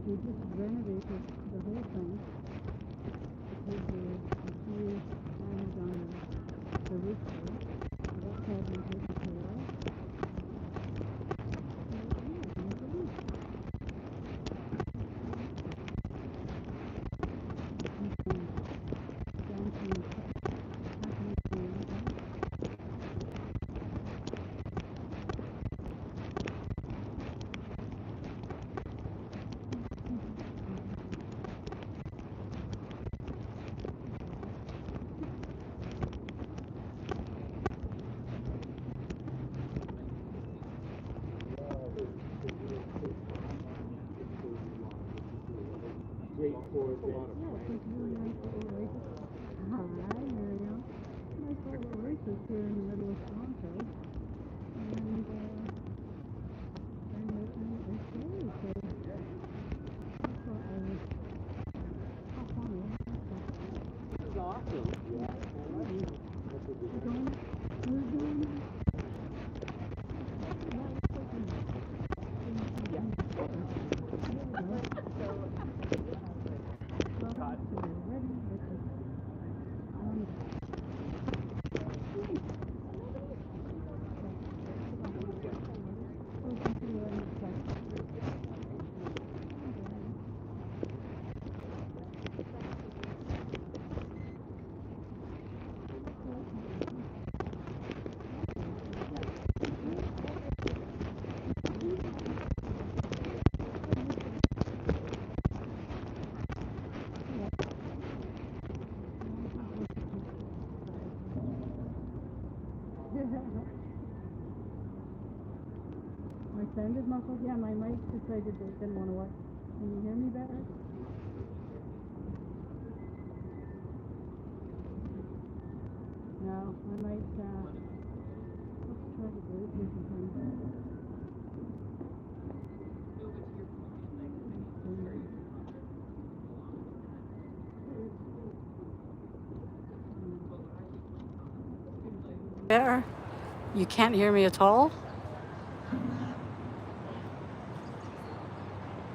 They just renovated the whole thing because the few damage on the roof there. So that's all been taken care of. Hi, Miriam. Nice little oasis here in the middle of Toronto. And it's really so I thought I would hop on it. This is awesome. Yeah, I love you. We're doing my sounded muffled. Yeah, my mic decided it didn't want to work. Can you hear me better? No, I might let's try the Bluetooth again. Better? You can't hear me at all?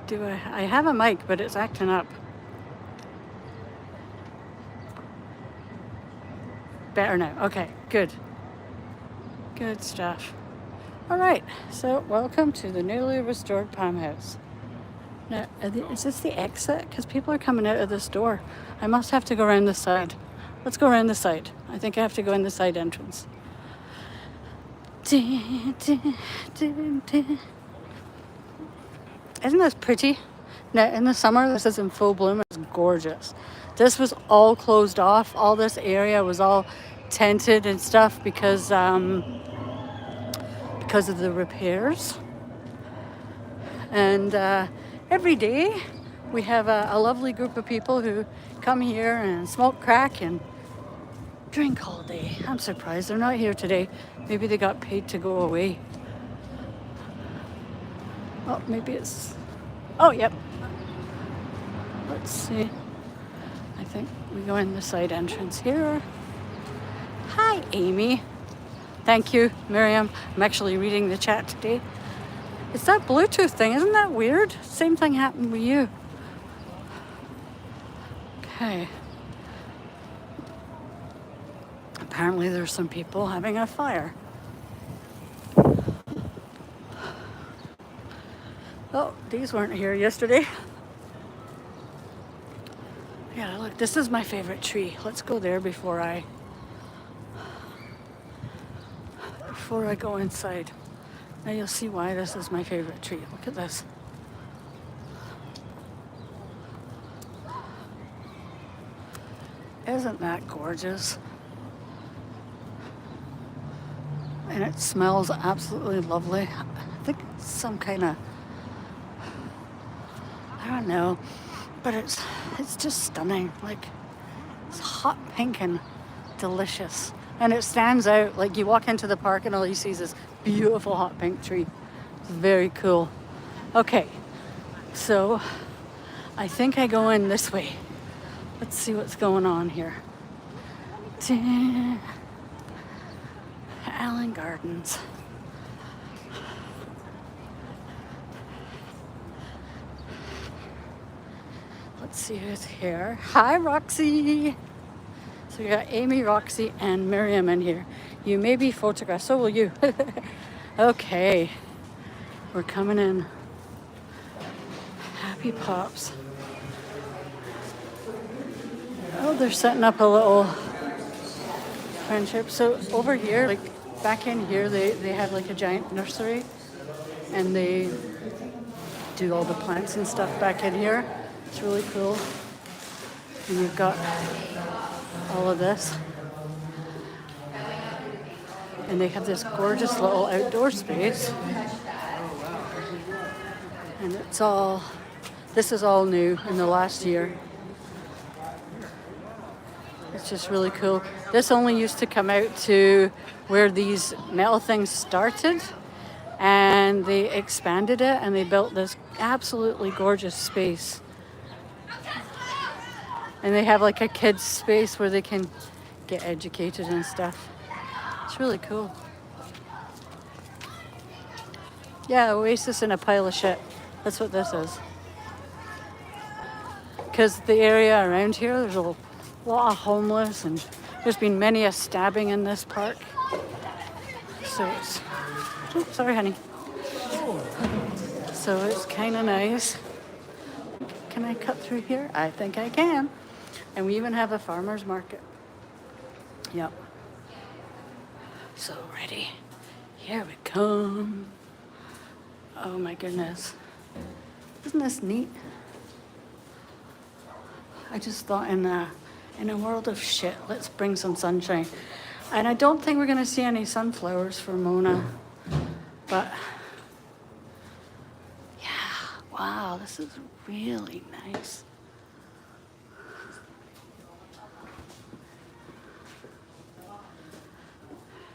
Do I have a mic, but it's acting up. Better now. Okay, good. Good stuff. All right, so welcome to the newly restored Palm House. Now, is this the exit? Because people are coming out of this door. I must have to go around the side. Let's go around the side. I think I have to go in the side entrance. Isn't this pretty? Now, in the summer, this is in full bloom. It's gorgeous. This was all closed off. All this area was all tented and stuff because of the repairs. And every day, we have a lovely group of people who come here and smoke crack and drink all day. I'm surprised they're not here today. Maybe they got paid to go away. Oh, maybe it's... Oh, yep. Let's see. I think we go in the side entrance here. Hi, Amy. Thank you, Miriam. I'm actually reading the chat today. It's that Bluetooth thing. Isn't that weird? Same thing happened with you. Okay. Apparently there's some people having a fire. Oh, these weren't here yesterday. Yeah, look, this is my favorite tree. Let's go there before I go inside. Now you'll see why this is my favorite tree. Look at this. Isn't that gorgeous? And it smells absolutely lovely. I think it's some kind of, I don't know, but it's just stunning. Like, it's hot pink and delicious. And it stands out. Like, you walk into the park and all you see is this beautiful hot pink tree. It's very cool. Okay, so I think I go in this way. Let's see what's going on here. Allan Gardens. Let's see who's here. Hi, Roxy. So we got Amy, Roxy, and Miriam in here. You may be photographed, so will you. Okay, we're coming in. Happy Pops. Oh, they're setting up a little friendship. So over here, like back in here, they have like a giant nursery, and they do all the plants and stuff back in here. It's really cool. And you've got all of this. And they have this gorgeous little outdoor space. And this is all new in the last year. It's just really cool. This only used to come out to where these metal things started, and they expanded it and they built this absolutely gorgeous space. And they have like a kids space where they can get educated and stuff. It's really cool. Yeah, oasis in a pile of shit. That's what this is. Because the area around here, there's a lot of homeless, and there's been many a stabbing in this park. So it's, oh, sorry honey. So it's kind of nice. Can I cut through here? I think I can. And we even have a farmer's market. Yep. So ready. Here we come. Oh my goodness. Isn't this neat? I just thought in a world of shit, let's bring some sunshine. And I don't think we're gonna see any sunflowers for Mona, but yeah, wow, this is really nice.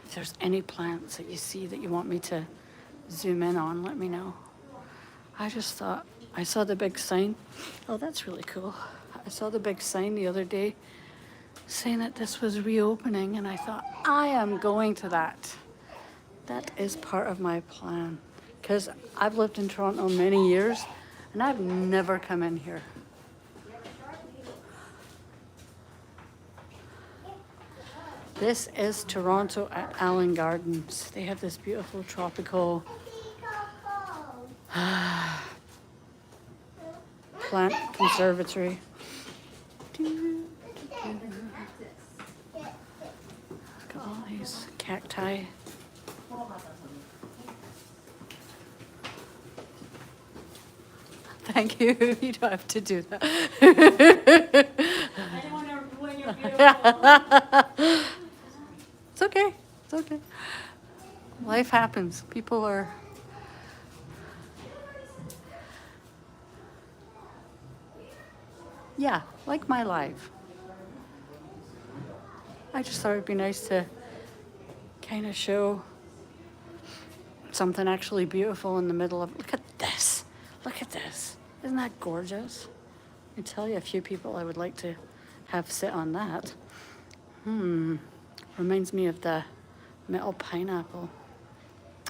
If there's any plants that you see that you want me to zoom in on, let me know. I just thought, I saw the big sign. Oh, that's really cool. I saw the big sign the other day saying that this was reopening, and I thought, I am going to that. That is part of my plan. Because I've lived in Toronto many years, and I've never come in here. This is Toronto at Allan Gardens. They have this beautiful tropical plant conservatory. Look at all these cacti. Thank you. You don't have to do that. I don't want to ruin your beautiful. It's okay. It's okay. Life happens. People are. Yeah, like my life. I just thought it'd be nice to kind of show something actually beautiful in the middle of. Look at this. Look at this. Isn't that gorgeous? I can tell you a few people I would like to have sit on that. Reminds me of the metal pineapple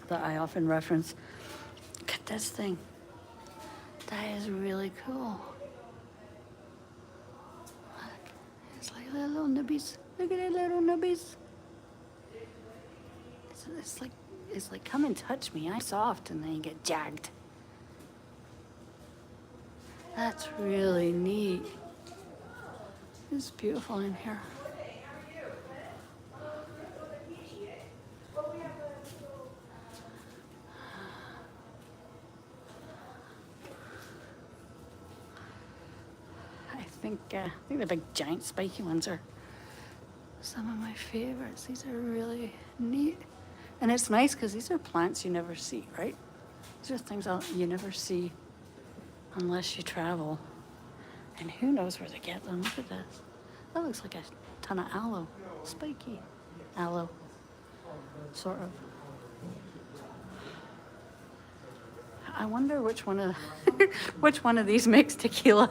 that I often reference. Look at this thing. That is really cool. Look, it's like little nubbies. Look at it, little nubbies. It's like, come and touch me. I'm soft, and then you get jagged. That's really neat. It's beautiful in here. I think the big giant spiky ones are some of my favorites. These are really neat. And it's nice because these are plants you never see, right? These are things you never see unless you travel. And who knows where to get them. Look at this. That looks like a ton of aloe. Spiky aloe, sort of. I wonder which one of these makes tequila.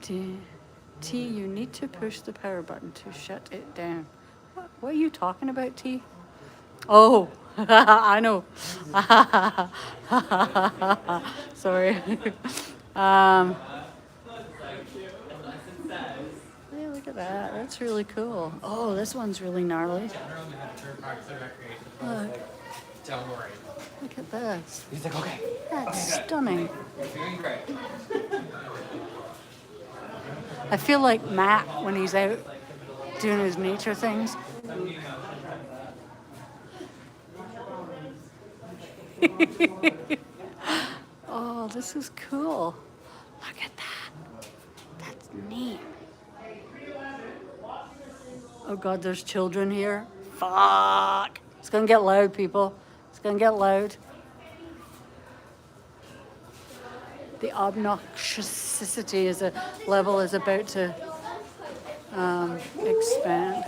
T, you need to push the power button to shut it down. What are you talking about, T? Oh, I know. Sorry. um, hey, look at that. That's really cool. Oh, this one's really gnarly. Look, Don't worry. look at this. He's like, okay. That's stunning. You're doing great. I feel like Matt when he's out doing his nature things. Oh, this is cool. Look at that. That's neat. Oh God, there's children here. Fuck. It's gonna get loud, people. It's gonna get loud. The obnoxiousity is a level is about to expand.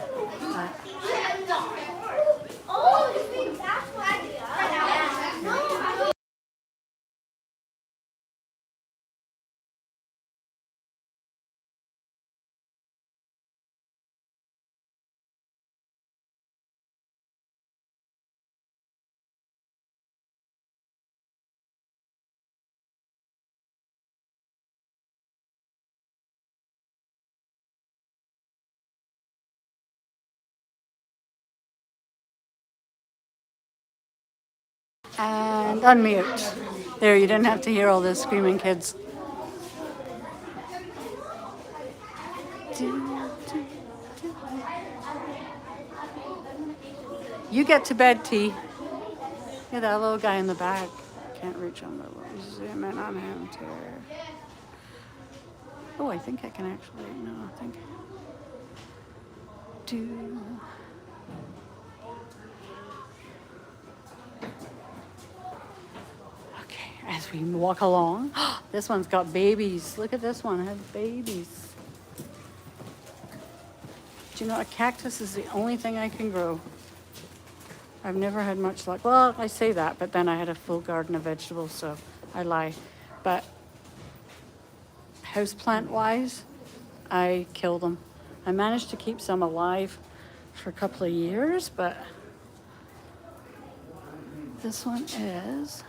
And unmute. There, you didn't have to hear all those screaming kids. You get to bed, T. Yeah, that little guy in the back. Can't reach on the little zoom in on him too. Oh, I think I can actually. No, I think. Do. Okay, as we walk along, this one's got babies. Look at this one, it has babies. Do you know a cactus is the only thing I can grow? I've never had much luck. Well, I say that, but then I had a full garden of vegetables, so I lie. But houseplant-wise, I kill them. I managed to keep some alive for a couple of years, but this one is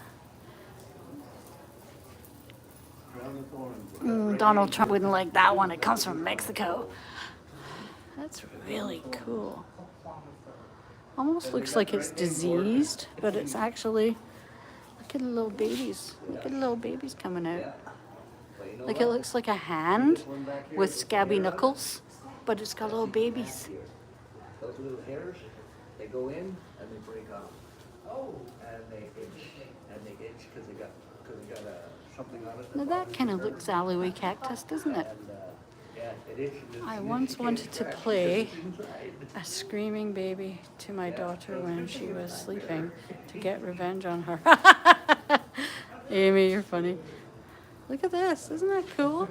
Donald Trump wouldn't like that one. It comes from Mexico. That's really cool. Almost looks like it's diseased, but it's actually, look at the little babies. Look at the little babies coming out. Like it looks like a hand with scabby knuckles, but it's got little babies. Those little hairs, they go in and they break off. Oh. And they itch because they got something on it. Now that kind of looks alleyway cactus, doesn't it? Yeah, it itches. I once wanted to play a screaming baby to my daughter when she was sleeping to get revenge on her. Amy, you're funny. Look at this, isn't that cool?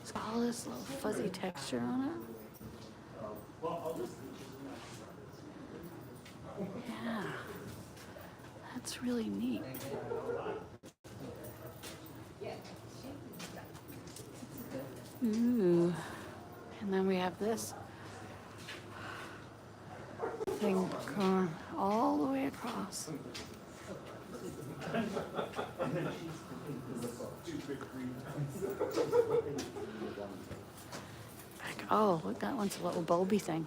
It's got all this little fuzzy texture on it. Yeah, that's really neat. Ooh, and then we have this thing going all the way across. Oh, look, that one's a little bulby thing.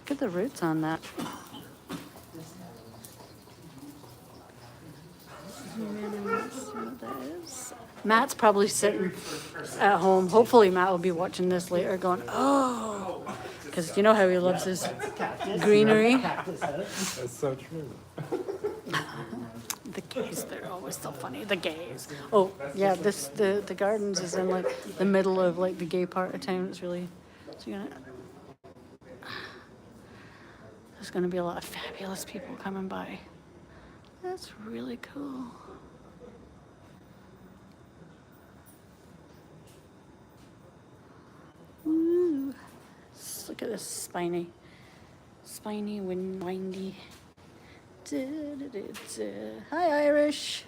Look at the roots on that. Matt's probably sitting at home. Hopefully Matt will be watching this later going, oh, because you know how he loves his greenery. That's so true. The gays, they're always so funny. The gays. Oh, yeah, the gardens is in like the middle of like the gay part of town. It's really, there's gonna be a lot of fabulous people coming by. That's really cool. Ooh. Look at this spiny, windy. Hi, Irish.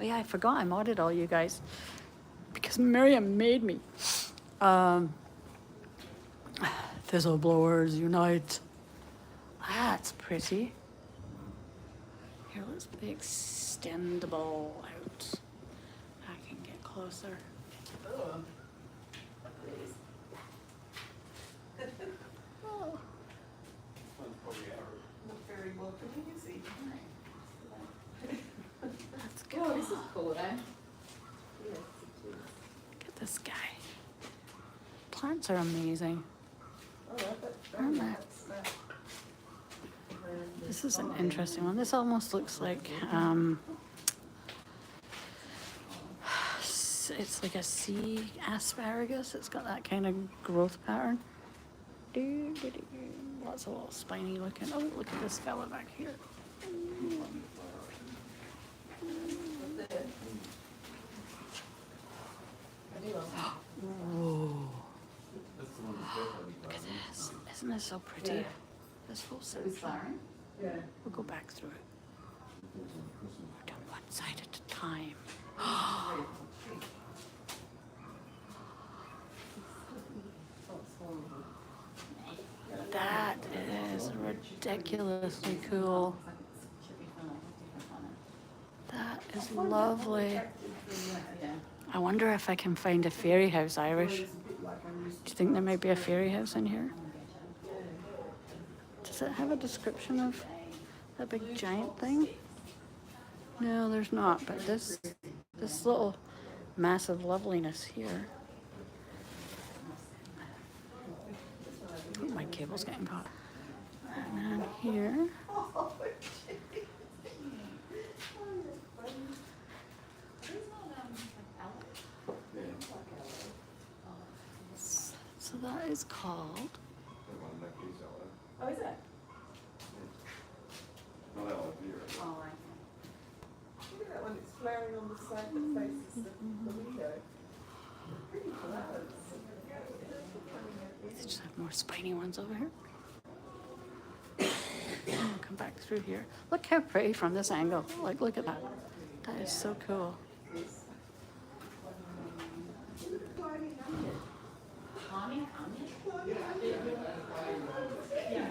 Oh yeah, I forgot I modded all you guys because Miriam made me. Fizzle blowers unite. That's pretty. Here, let's put the extendable out. I can get closer. Oh. Oh, Not very welcoming, is he? that's good. Oh, this is cool, eh? Yes, it is. Look at this guy. Plants are amazing. Oh, that's Aren't they? that's This is an interesting one. This almost looks like it's like a sea asparagus. It's got that kind of growth pattern. Lots of little spiny looking. Oh, look at this fella back here. Whoa. Look at this. Isn't this so pretty? This whole section. Yeah. We'll go back through it. We're doing one side at a time. That is ridiculously cool. That is lovely. I wonder if I can find a fairy house, Irish. Do you think there might be a fairy house in here? Does it have a description of that big giant thing? No, there's not, but this little massive loveliness here. Oh, my cable's getting caught. And then here. So that is called. Oh, is it? No, that would be Oh, I see. Look at that one, it's flowering on the side that faces the window. Pretty flowers. They just have more spiny ones over here. I'll come back through here. Look how pretty from this angle. Like, look at that. That is so cool.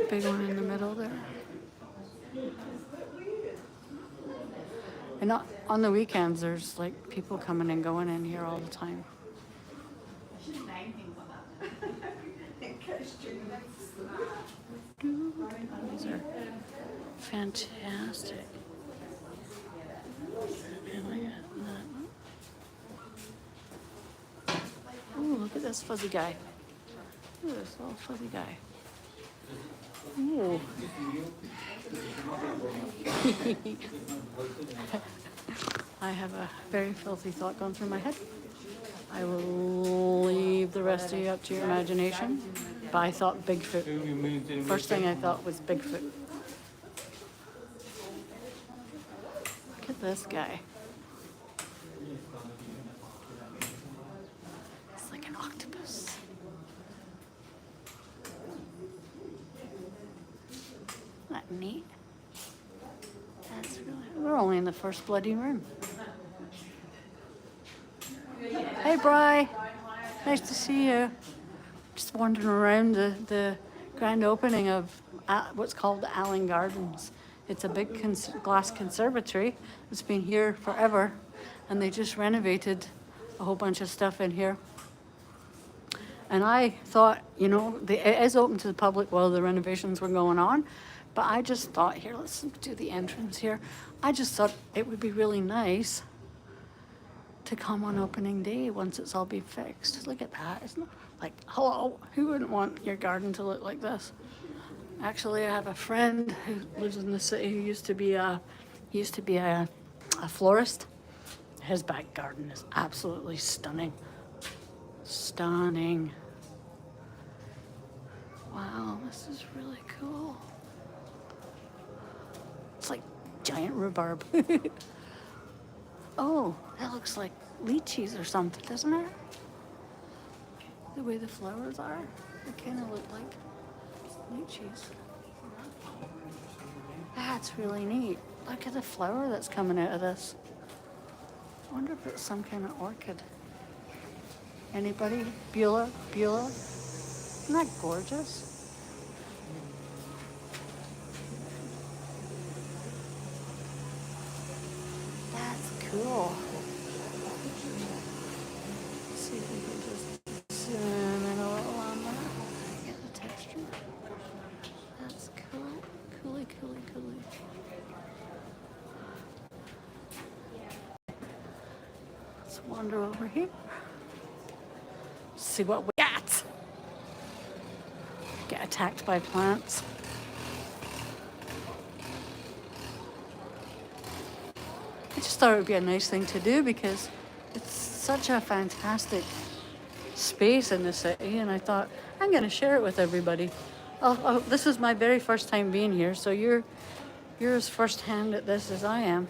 Big one in the middle there. And on the weekends, there's like people coming and going in here all the time. These are fantastic. And I got that. Ooh, look at this fuzzy guy. Look at this little fuzzy guy. Ooh. I have a very filthy thought going through my head. I will leave the rest of you up to your imagination. But I thought Bigfoot. First thing I thought was Bigfoot. Look at this guy. It's like an octopus. Isn't that neat? That's really. We're only in the first bloody room. Hey, Bri. Nice to see you. Just wandering around the grand opening of what's called the Allan Gardens. It's a big glass conservatory. It's been here forever, and they just renovated a whole bunch of stuff in here. And I thought, you know, it is open to the public while the renovations were going on, but I just thought, here, let's do the entrance here. I just thought it would be really nice to come on opening day once it's all be fixed. Look at that. Isn't it like, hello, who wouldn't want your garden to look like this? Actually, I have a friend who lives in the city who used to be a florist. His back garden is absolutely stunning. Stunning. Wow, this is really cool. It's like giant rhubarb. Oh, that looks like lychees or something, doesn't it? The way the flowers are, they kind of look like lychees. That's really neat. Look at the flower that's coming out of this. I wonder if it's some kind of orchid. Anybody? Beulah? Isn't that gorgeous? cool. Let's see if we can just zoom in a little on that. Get the texture. That's cool. Cooly, cooly, cooly. Let's wander over here. See what we got. Get attacked by plants. I just thought it would be a nice thing to do because it's such a fantastic space in the city, and I thought I'm going to share it with everybody. This is my very first time being here, so you're as firsthand at this as I am.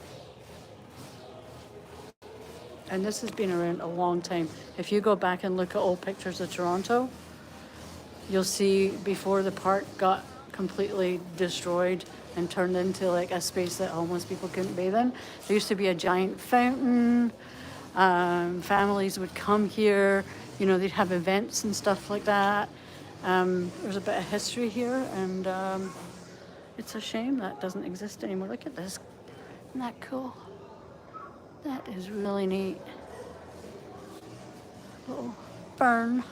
And this has been around a long time. If you go back and look at old pictures of Toronto, you'll see before the park got completely destroyed and turned into like a space that homeless people couldn't bathe in. There used to be a giant fountain. Families would come here. You know, they'd have events and stuff like that. There's a bit of history here, and it's a shame that doesn't exist anymore. Look at this. Isn't that cool? That is really neat. Little fern.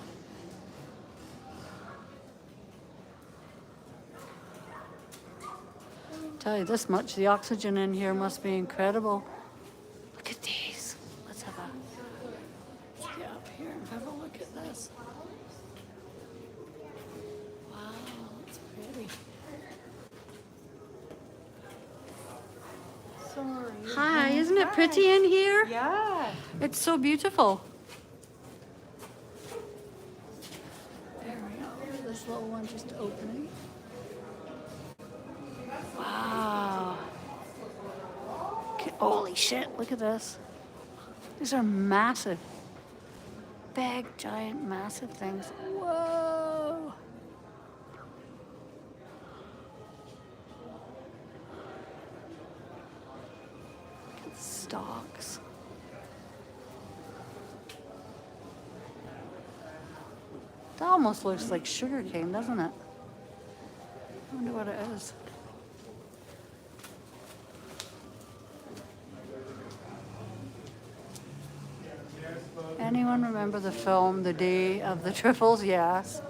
Tell you this much, the oxygen in here must be incredible. Look at these. Let's get up here and have a look at this. Wow, it's pretty. Sorry. Hi, isn't it pretty in here? Yeah. It's so beautiful. There we go. This little one just opening. Wow. Holy shit, look at this. These are massive. Big, giant, massive things. Whoa. Look at the stalks. That almost looks like sugar cane, doesn't it? I wonder what it is. Anyone remember the film The Day of the Trifles? Yes.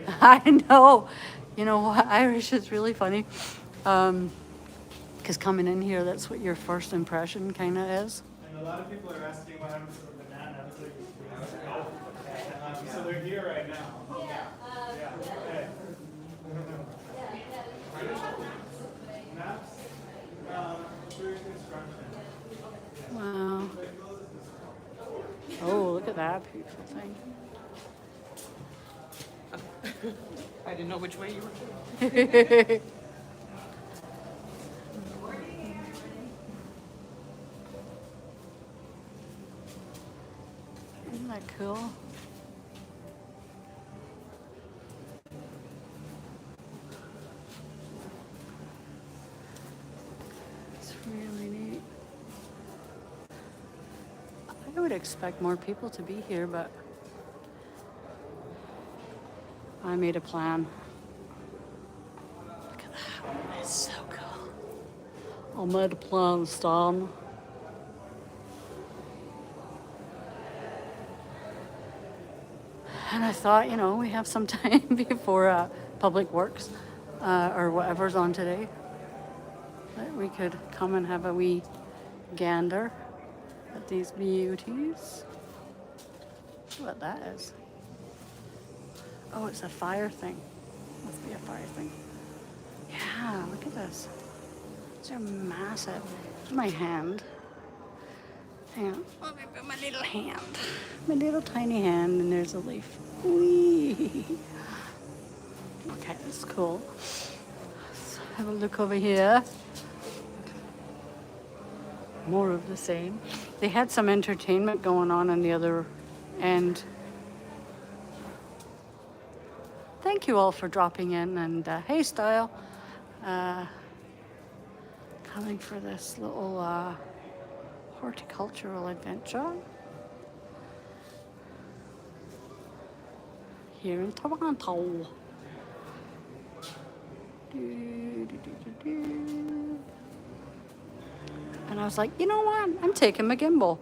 I know. You know what? Irish is really funny. Because coming in here, that's what your first impression kind of is. And a lot of people are asking what happens to the banana. So they're here right now. Yeah. Okay. Maps? Through construction. Wow. Oh, look at that beautiful thing. I didn't know which way you were going. Isn't that cool? It's really neat. I would expect more people to be here, but I made a plan. Look at that. It's so cool. I made a plan, Stan. And I thought, you know, we have some time before Public Works or whatever's on today, that we could come and have a wee gander at these beauties. See what that is. Oh, it's a fire thing. Must be a fire thing. Yeah, look at this. These are massive. Here's my hand. Hang on. Let me put my little hand. My little tiny hand, and there's a leaf. Whee! Okay, that's cool. Let's have a look over here. More of the same. They had some entertainment going on the other end. Thank you all for dropping in, and hey, Style. Coming for this little horticultural adventure here in Toronto. And I was like, you know what? I'm taking my gimbal.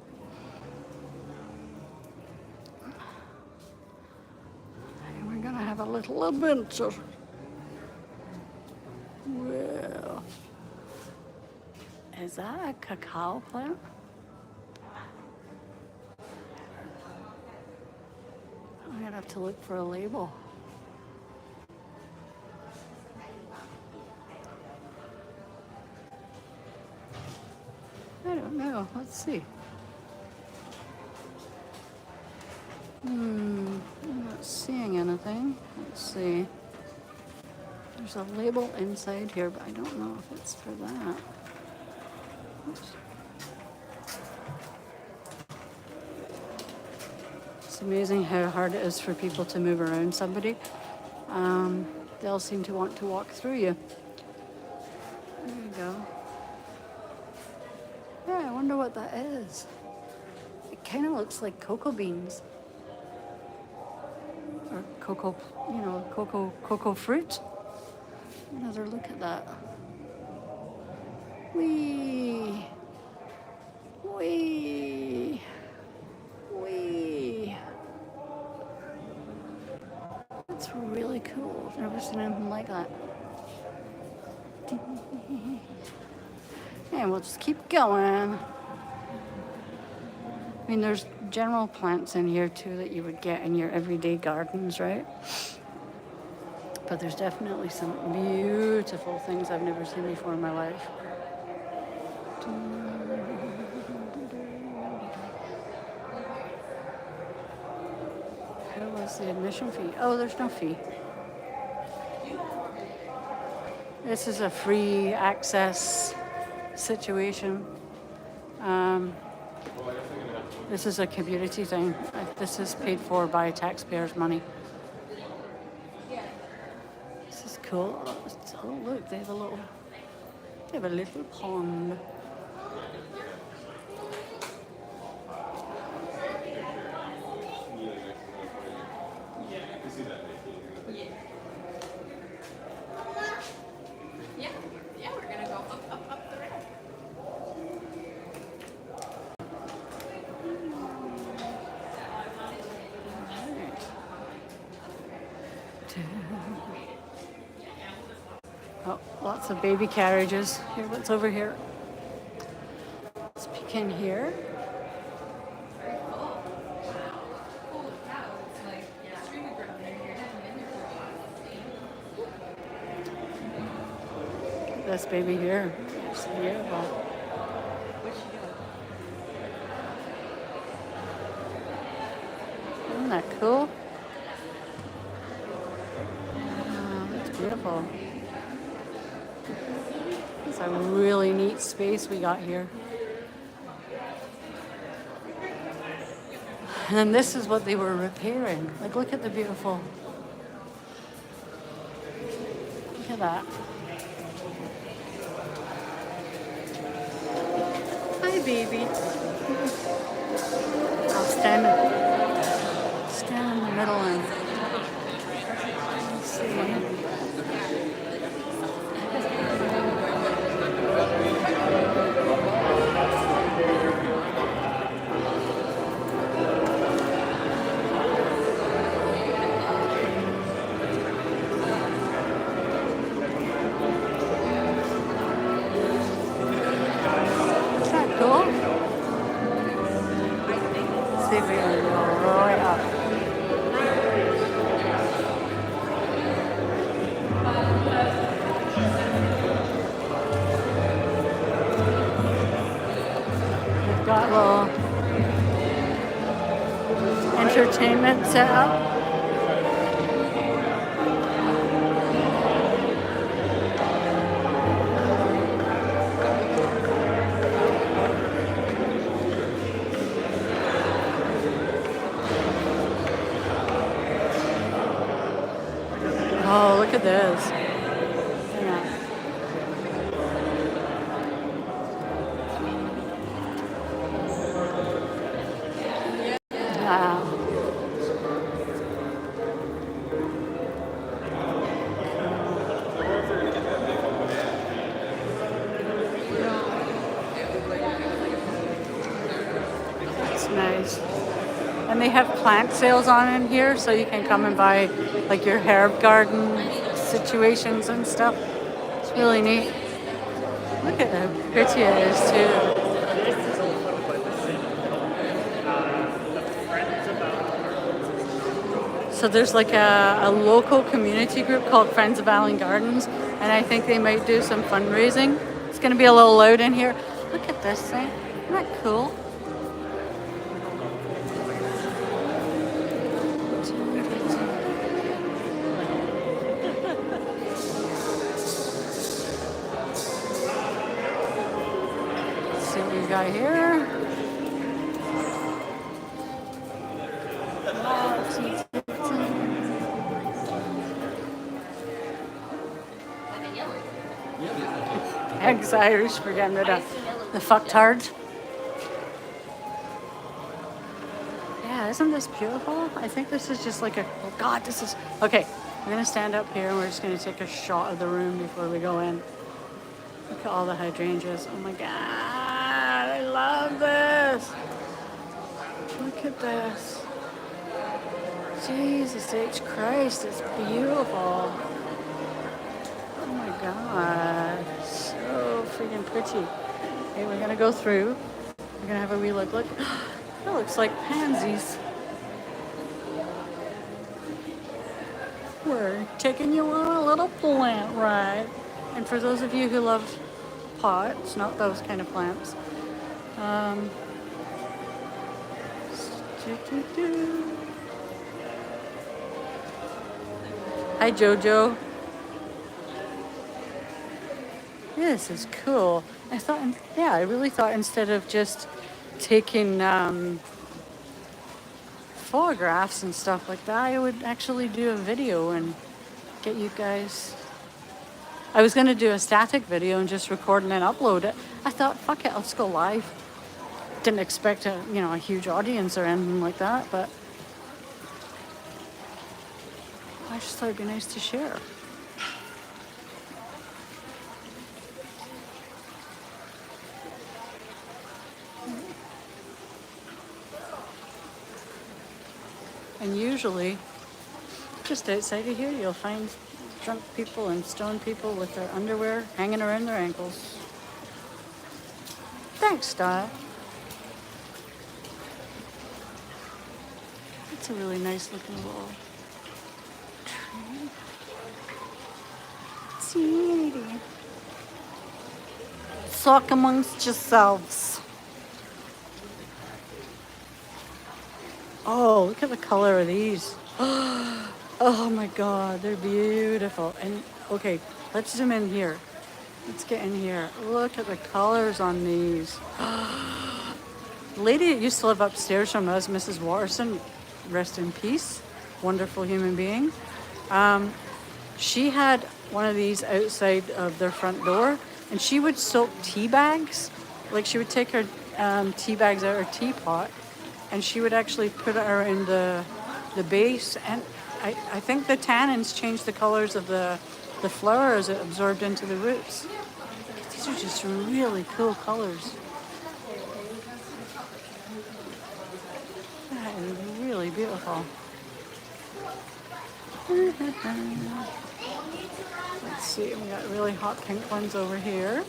And we're gonna have a little adventure. Well, is that a cacao plant? I'm gonna have to look for a label. I don't know. Let's see. I'm not seeing anything. Let's see. There's a label inside here, but I don't know if it's for that. Oops. It's amazing how hard it is for people to move around somebody. They'll seem to want to walk through you. There you go. Yeah, I wonder what that is. It kind of looks like cocoa beans. Or cocoa, cocoa fruit. Another look at that. Wee. Wee. Wee. That's really cool. I've never seen anything like that. And we'll just keep going. I mean, there's general plants in here too that you would get in your everyday gardens, right? But there's definitely some beautiful things I've never seen before in my life. How was the admission fee? Oh, there's no fee. This is a free access situation. This is a community thing. This is paid for by taxpayers' money. This is cool. Oh, look, they have a little pond. Yeah, we're gonna go up the ramp. Oh, lots of baby carriages. Here, what's over here? Let's peek in here. This baby here. It's beautiful. Isn't that cool? Oh, that's beautiful. It's a really neat space we got here. And this is what they were repairing. Like, look at the beautiful. Look at that. Hi, baby. I'll stand in the middle and see. Got a little entertainment set up. Oh, look at this. Wow. And they have plant sales on in here, so you can come and buy like your herb garden situations and stuff. It's really neat. Look at how pretty it is too. This is also by the city. The Friends of Allan Gardens. So there's like a local community group called Friends of Allan Gardens, and I think they might do some fundraising. It's going to be a little loud in here. Look at this thing. Isn't that cool? Let's see what we got here. Ex-Irish for getting rid of the fucktards. Yeah, isn't this beautiful? I think this is just like a, oh God, this is, okay, we're gonna stand up here and we're just gonna take a shot of the room before we go in. Look at all the hydrangeas. Oh my God, I love this. Look at this. Jesus H. Christ, it's beautiful. Oh my God, so freaking pretty. Okay, we're gonna go through. We're gonna have a wee look. Look, that looks like pansies. We're taking you on a little plant ride. And for those of you who love pots, not those kind of plants, hi Jojo. This is cool. I thought, yeah, I really thought instead of just taking photographs and stuff like that, I would actually do a video and get you guys. I was gonna do a static video and just record and then upload it. I thought, fuck it, let's go live. Didn't expect a huge audience or anything like that, but I just thought it'd be nice to share. And usually, just outside of here, you'll find drunk people and stoned people with their underwear hanging around their ankles. Thanks, Style. It's a really nice looking little tree. Teeny. Talk amongst yourselves. Oh, look at the color of these. Oh my God, they're beautiful. And okay, let's zoom in here. Let's get in here. Look at the colors on these. The lady that used to live upstairs from us, Mrs. Watterson, rest in peace, wonderful human being. She had one of these outside of their front door, and she would soak tea bags. Like she would take her tea bags out of her teapot, and she would actually put her in the base, and I think the tannins changed the colors of the flower as it absorbed into the roots. These are just really cool colors. That is really beautiful. Let's see, we got really hot pink ones over here.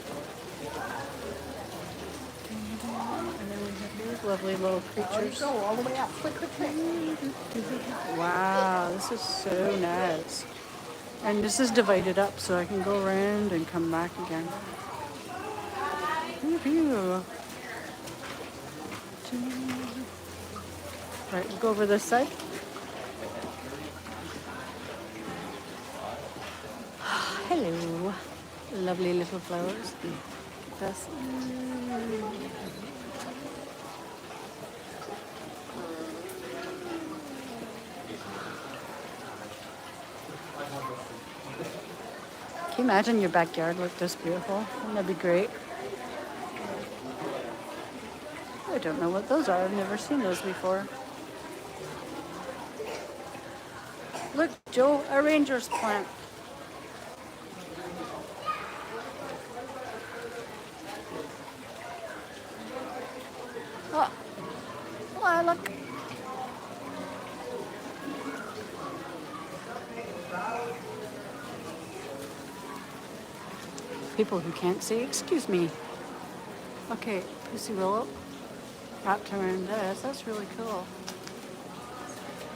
And then we have these lovely little creatures. Go all the way up. Quick. Wow, this is so nice. And this is divided up so I can go around and come back again. Woohoo. Right, we'll go over this side. Hello, lovely little flowers. That's Can you imagine your backyard looked this beautiful? Wouldn't that be great? I don't know what those are. I've never seen those before. Look, Joe, a ranger's plant. Oh, look. people who can't see. Excuse me. Okay, Pussy Willow wrapped around this. That's really cool.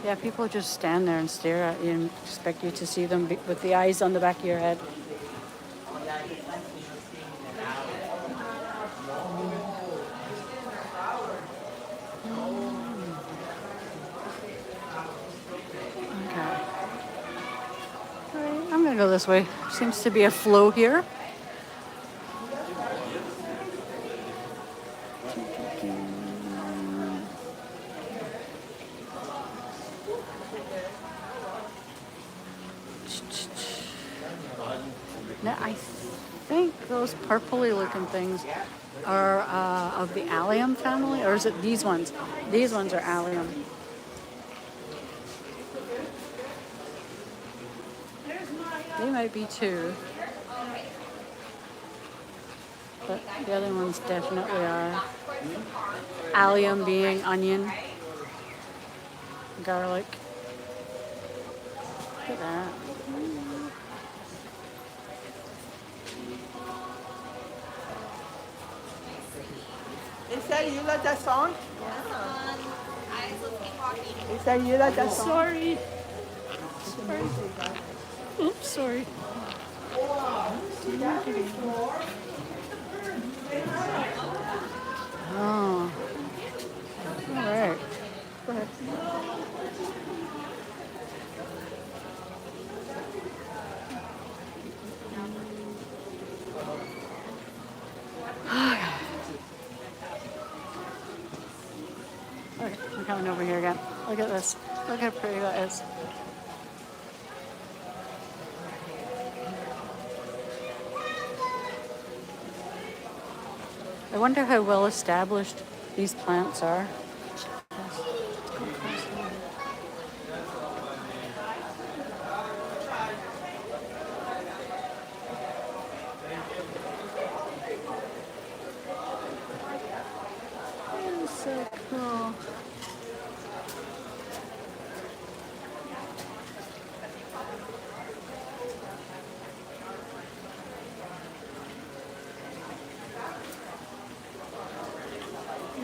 Yeah, people just stand there and stare at you and expect you to see them with the eyes on the back of your head. Okay. All right, I'm gonna go this way. Seems to be a flow here. Now, I think those purpley looking things are of the allium family, or is it these ones? These ones are allium. They might be too. But the other ones definitely are. Allium being onion, garlic. Look at that. Is that you like that song? Guys, let's keep walking. Is that you like that song? Sorry. Oops, sorry. Oh. All right. Go ahead. Okay, I'm coming over here again. Look at this. Look how pretty that is. I wonder how well established these plants are. That is so cool.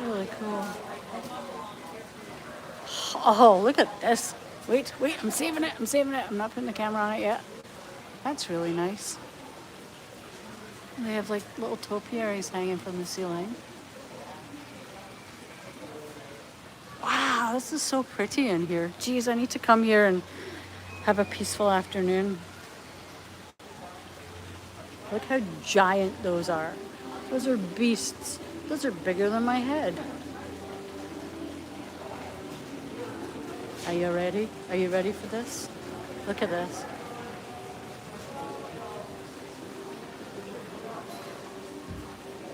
Really cool. Oh, look at this. Wait, I'm saving it. I'm not putting the camera on it yet. That's really nice. They have like little topiaries hanging from the ceiling. Wow, this is so pretty in here. Geez, I need to come here and have a peaceful afternoon. Look how giant those are. Those are beasts. Those are bigger than my head. Are you ready? Are you ready for this? Look at this.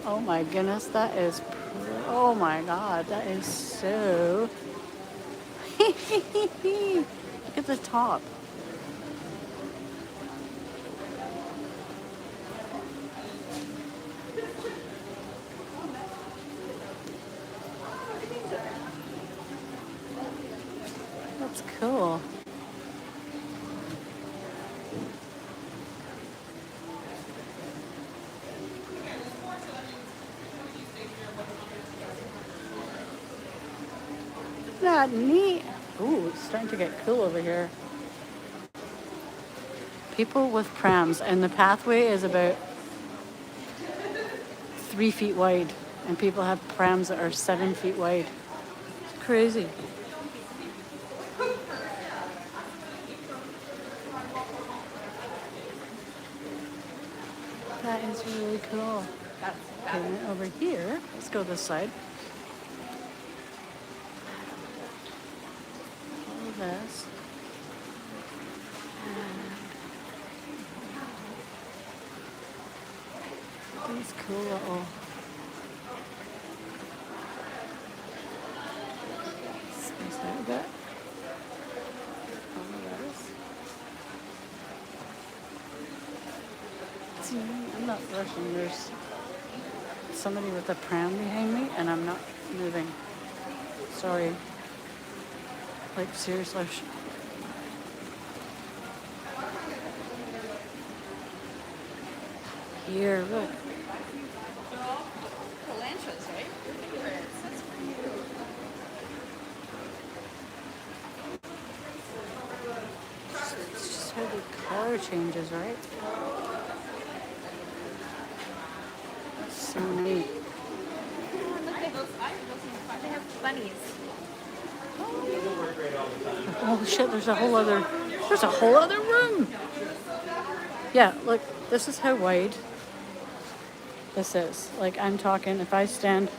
Oh my goodness, that is, oh my God, that is so, look at the top. That's cool. That neat. Ooh, it's starting to get cool over here. People with prams, and the pathway is about 3 feet wide, and people have prams that are 7 feet wide. It's crazy. That is really cool. Okay, and over here, let's go this side. All of this. And these cool little space out a bit. All of those. See, I'm not rushing. There's somebody with a pram behind me, and I'm not moving. Sorry. Like, seriously. here. Look. Calantras, right? That's It's just how the color changes, right? That's so neat. Look at those. They have bunnies. Oh shit, there's a whole other room. Yeah, look, this is how wide this is. Like, I'm talking, if I stand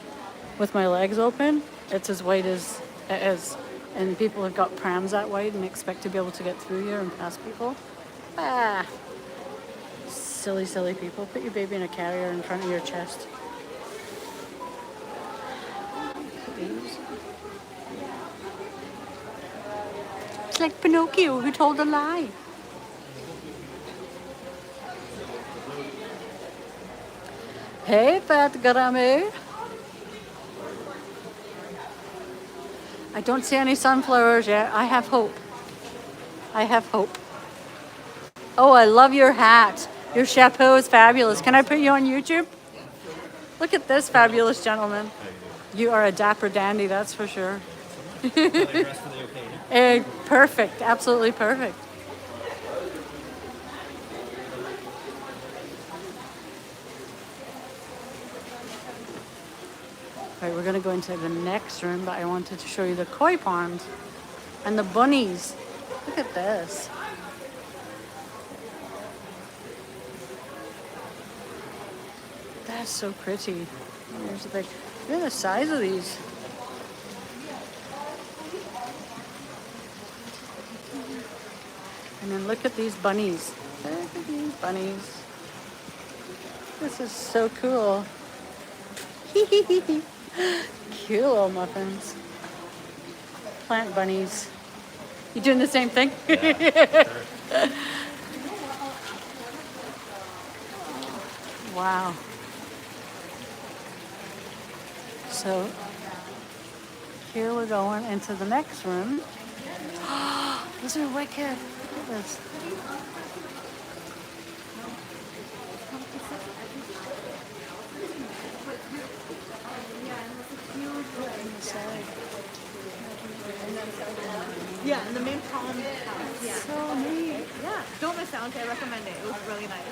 with my legs open, it's as wide as it is. And people have got prams that wide and expect to be able to get through here and pass people. Ah, silly, silly people. Put your baby in a carrier in front of your chest. It's like Pinocchio who told a lie. Hey, fat grammy. I don't see any sunflowers yet. I have hope. I have hope. Oh, I love your hat. Your chapeau is fabulous. Can I put you on YouTube? Look at this fabulous gentleman. You are a dapper dandy, that's for sure. Perfect. Absolutely perfect. All right, we're going to go into the next room, but I wanted to show you the koi pond and the bunnies. Look at this. That's so pretty. There's a big, look at the size of these. And then look at these bunnies. Look at these bunnies. This is so cool. Cute little muffins. Plant bunnies. You doing the same thing? Yeah, sure. Wow. So here we're going into the next room. These are wicked. Look at this. Yeah, and the main palm house. Yeah. So neat. Yeah, don't miss out. I recommend it. It was really nice.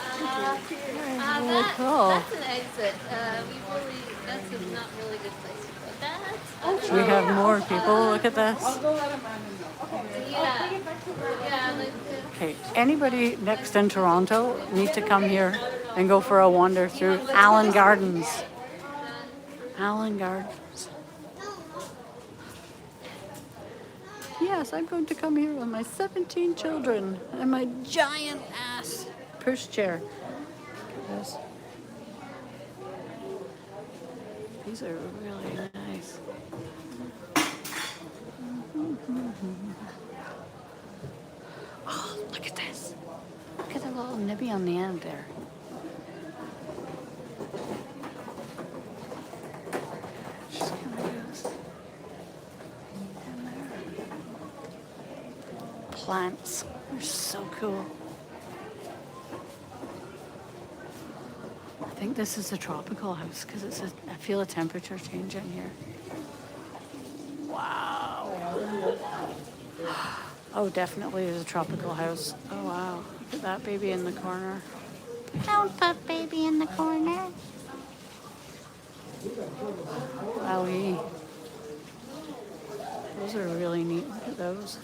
Really cool. That's an exit. That's not really good place to go. We have more people. Look at this. Yeah, like, Okay, anybody next in Toronto need to come here and go for a wander through Allan Gardens. Allan Gardens. Yes, I'm going to come here with my 17 children and my giant ass pushchair. Look at this. These are really nice. Oh, look at this. Look at the little nibby on the end there. Just gonna do this. And there. Plants. They're so cool. I think this is a tropical house because I feel a temperature change in here. Wow. Oh, definitely is a tropical house. Oh, wow. Look at that baby in the corner. Don't put baby in the corner. Wowie. Those are really neat. Look at those.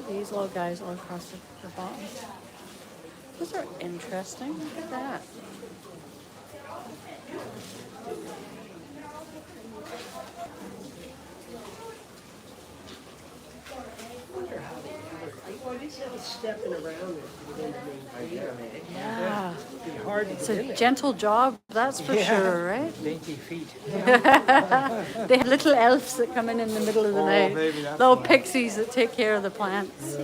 These little guys all across the bottom. Those are interesting. Look at that. stepping around it to get into main feet. Yeah. It'd be hard to It's get in a there. gentle job, that's for sure, right? Dainty feet. They have little elves that come in the middle of the night. maybe that's Little why. pixies that take care of the plants.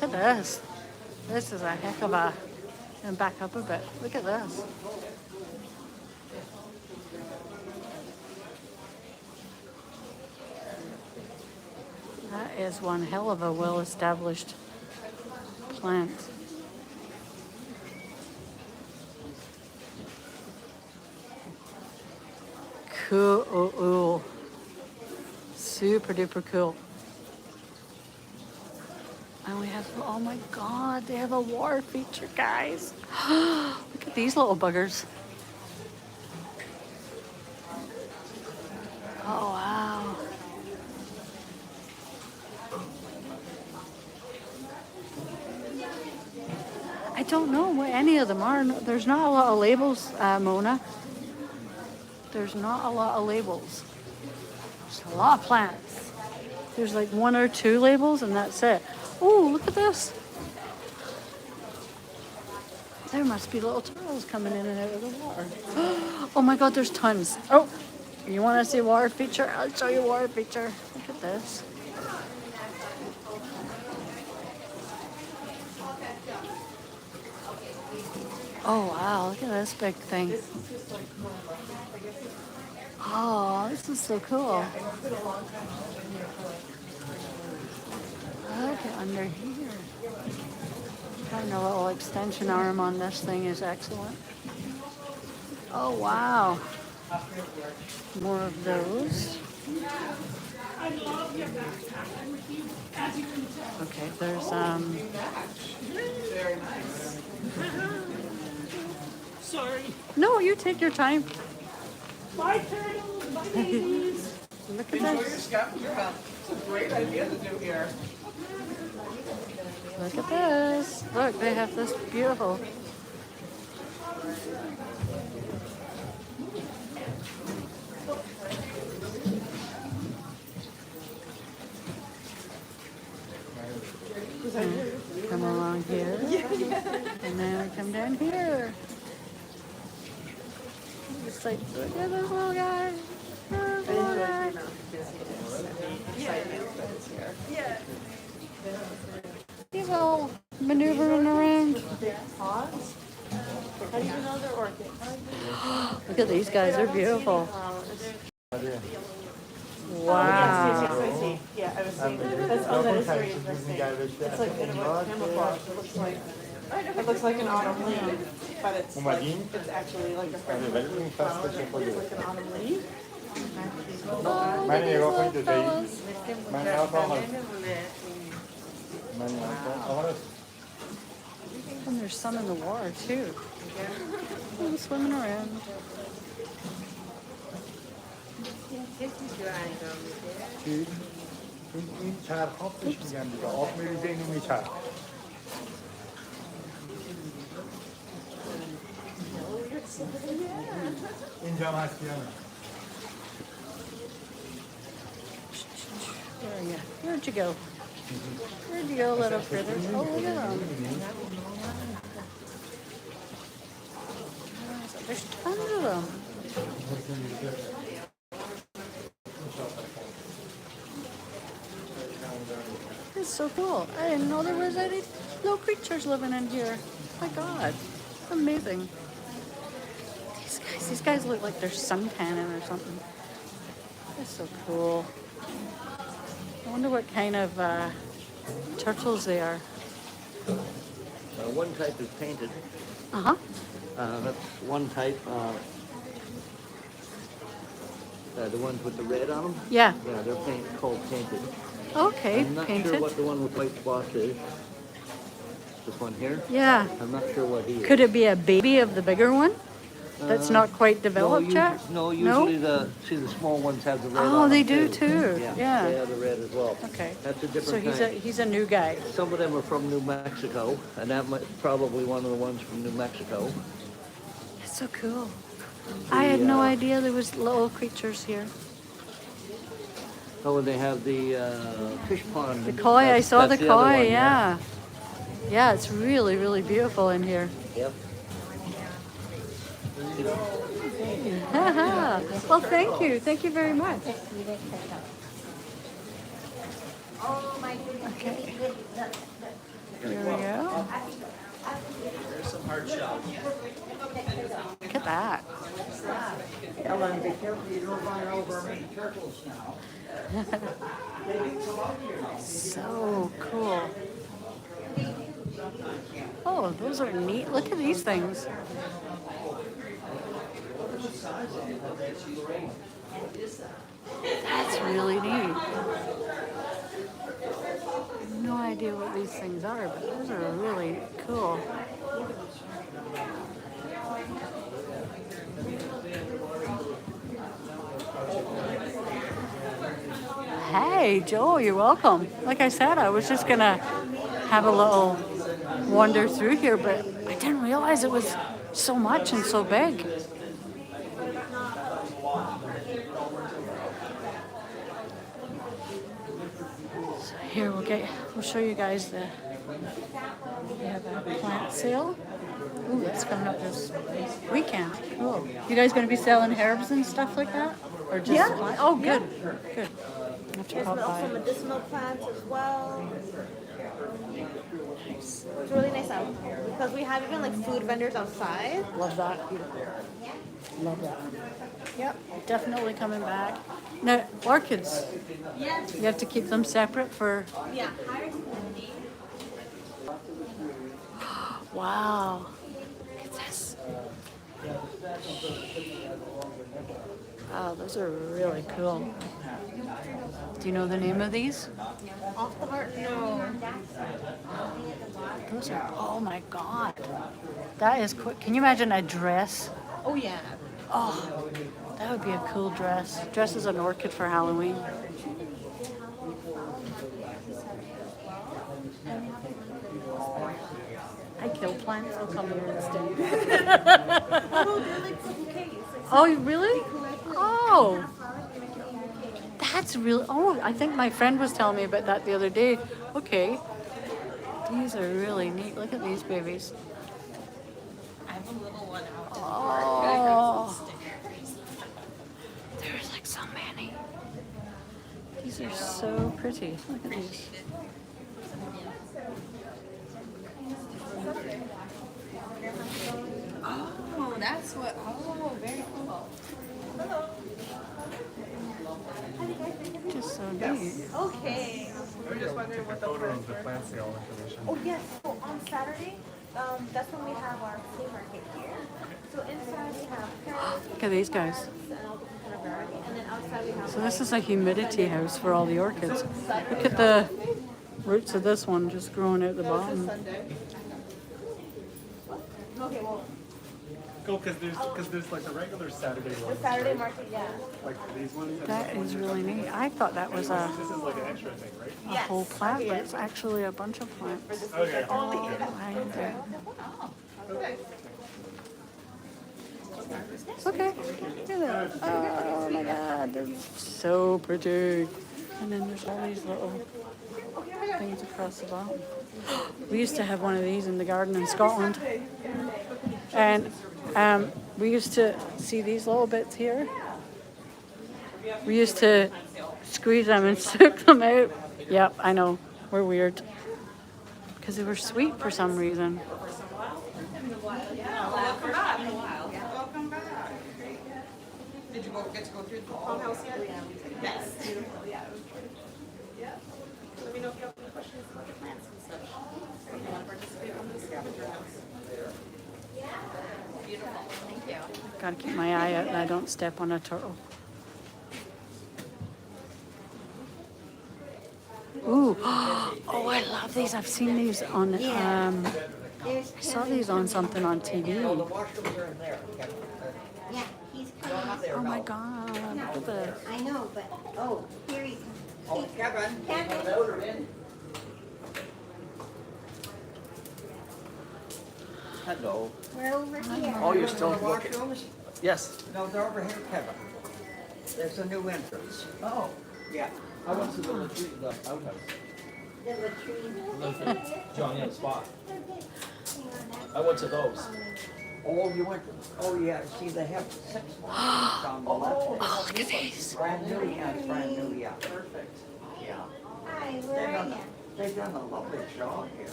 Look at this. This is a heck of a... And back up a bit. Look at this. That is one hell of a well-established plant. Cool. Super duper cool. And we have, oh my God, they have a water feature, guys. Look at these little buggers. Oh, wow. I don't know what any of them are. There's not a lot of labels, Mona. There's not a lot of labels. There's a lot of plants. There's like 1 or 2 labels and that's it. Oh, look at this. There must be little turtles coming in and out of the water. Oh my God, there's tons. Oh, you want to see water feature? I'll show you water feature. Look at this. Oh wow, look at this big thing. Oh, this is so cool. Look at under here. Having a little extension arm on this thing is excellent. Oh wow. More of those. Okay, there's Sorry. No, you take your time. My turtles, my babies. Look at Enjoy your this. scavenger hunt. It's a great idea to do here. Look at this. Look, they have this beautiful. Come along here. And then we come down here. It's like, look at this little guy. Look at this little guy. He's all maneuvering around. Look at these guys, they're beautiful. Wow. Yeah, I was seeing that's all that is very interesting. It's like a bit of a camouflage. It looks like an autumn leaf, but it's like, it's actually like a fresh flower that looks like an autumn leaf. Oh, look at these little fellas. And there's some in the water too. I'm swimming around. این چرخ ها بهش میگن دیگه آب میریزه اینو میچرخ اینجا هم هستی هم Where'd you go? Where'd you go, little critters? Oh, look at them. There's tons of them. It's so cool. I didn't know there was any little creatures living in here. My God, it's amazing. These guys look like they're suntanning or something. That's so cool. I wonder what kind of turtles they are. One type is painted. Uh-huh. That's one type. The ones with the red on them. Yeah. Yeah, they're called painted. Okay, I'm not painted. sure what the one with white spots is. This one here. Yeah. I'm not sure what he is. Could it be a baby of the bigger one? that's not quite developed yet? No, usually the small ones have the red Oh, on they them do too. Yeah, Yeah. they have the red as well. Okay. That's a different So kind. he's a new guy. Some of them are from New Mexico, and that might probably one of the ones from New Mexico. That's so cool. I had no idea there was little creatures here. Oh, and they have the fish pond. The koi, I saw the That's other koi, one, yeah. Yeah, it's really, really beautiful in here. Yep. Haha. Well, thank you. Thank you very much. Okay. Here we go. There's some hard shells. Look at that. Ellen, be careful you don't run over any turtles now. So cool. Oh, those are neat. Look at these things. That's really neat. No idea what these things are, but those are really cool. Hey, Joel, you're welcome. Like I said, I was just gonna have a little wander through here, but I didn't realize it was so much and so big. So here we'll show you guys we have a plant sale. Ooh, that's coming up this weekend. Cool. You guys gonna be selling herbs and stuff like that? Or just plants? Oh, good. Good. I have to There's pop also by. medicinal plants as well. It's really nice out because we have even like food vendors outside. Love that. Love that. Yep, definitely coming back. Now, orchids, Yes. you have to keep them separate for... Yeah. Wow. Look at this. Wow, those are really cool. Do you know the name of these? Off the heart, no. Those are, oh my God. That is quick. Can you imagine a dress? Oh yeah. Oh, that would be a cool dress. Dress as an orchid for Halloween. I kill plants. I'll come here instead. Oh, they're like bouquets. Oh, really? Oh. That's really, oh, I think my friend was telling me about that the other day. Okay. These are really neat. Look at these babies. I have a little one out. Oh. There's like so many. These are so pretty. Look at these. Oh, that's what. Oh, very cool. Just so neat. Okay. We're just wondering what the Photo of the plant sale information. Oh yes. So on Saturday, that's when we have our flea market here. So inside we have carrots Look at these guys. and all different kind of variety, and then outside we have. So this is a humidity house for all the orchids. Look at the roots of this one just growing out the bottom. Okay, well, Go, because there's like the regular Saturday the ones, Saturday market, yeah. like these ones. And That is really neat. I thought that was a this is like an extra thing, right? Yes. whole plant, but it's actually a bunch of plants. Okay. Behind there. Okay. Look at that. Oh my God, they're so pretty. And then there's all these little things across the bottom. We used to have one of these in the garden in Scotland. And we used to see these little bits here. We used to squeeze them and suck them out. Yep, I know. We're weird. Because they were sweet for some reason. Welcome back. Welcome back. Did you get to go through the farmhouse yet? Yes. Beautiful, yeah. Yeah. Let me know if you have any questions about the plants and such. Or you want to participate on the scavenger house. Beautiful. Thank you. Gotta keep my eye out and I don't step on a turtle. Ooh, oh, I love these. I've seen these on, I saw these on something on TV. No, the washrooms are in there, Kevin. Yeah, he's Not coming. there, Oh my no. God, look at this. I know, but, oh, here he comes. Oh, Kevin. Kevin. Out or in? Hello. We're over here. Oh, you're still The looking? washrooms? Yes. No, they're over here, Kevin. There's a new entrance. Oh. Yeah. I went to the retreat, the outhouse. The latrine. Johnny on the spot. I went to those. Oh, you went, oh, yeah, see, they have 6 washrooms down the left. Oh, look at these. Brand new, yeah, it's brand new, yeah. Perfect. Yeah. Hi, They've where are done, you? they've done a lovely job here.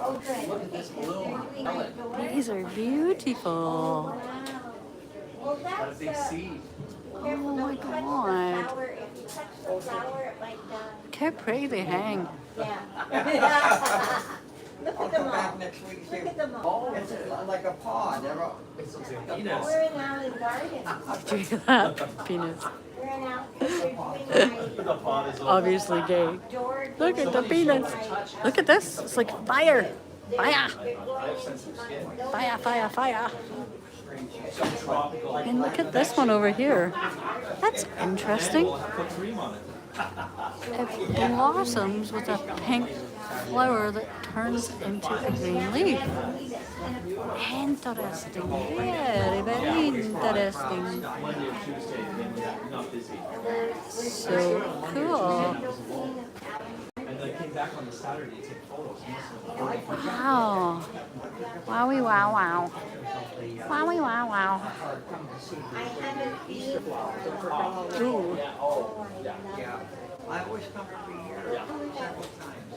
Oh, good. Look at this balloon. They're doing it door. These are beautiful. Wow. Well, Got a that's, big seed. careful, Oh my don't touch the God. flower. If you touch the flower, it might, Look how pretty they hang. yeah. Look I'll at them come back all. next week, see. Look at them all. It's like a pod, they're all. It's We're in Allan Gardens. Do you hear that? Penis. We're in Allan, they're doing The pot is over. Obviously gay. my door. Look at the penis. Look at this. It's like fire. Fire. I have sensitive skin. Fire, fire, fire. Some tropical. And look at this one over here. That's interesting. Put cream on it. It blossoms with a pink flower that turns into a green leaf. Interesting. Very, very interesting. Monday or Tuesday, and then we're not busy. So cool. And they came back on the Saturday to take photos. Wow. Wowie wow wow. Wowie wow wow. I haven't been. Ooh. Yeah. I always come every year, several times.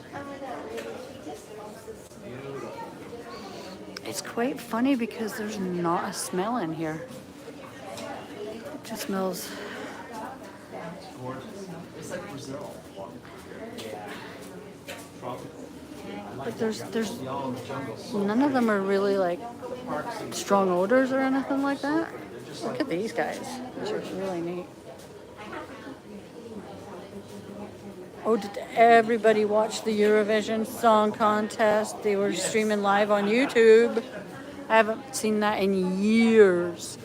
It's quite funny because there's not a smell in here. It just smells. Gorgeous. It's like Brazil. Tropical. But there's Beyond the jungles. none of them are really like strong odors or anything like that. Look at these guys. These are really neat. Oh, did everybody watch the Eurovision Song Contest? They were streaming live on YouTube. I haven't seen that in years.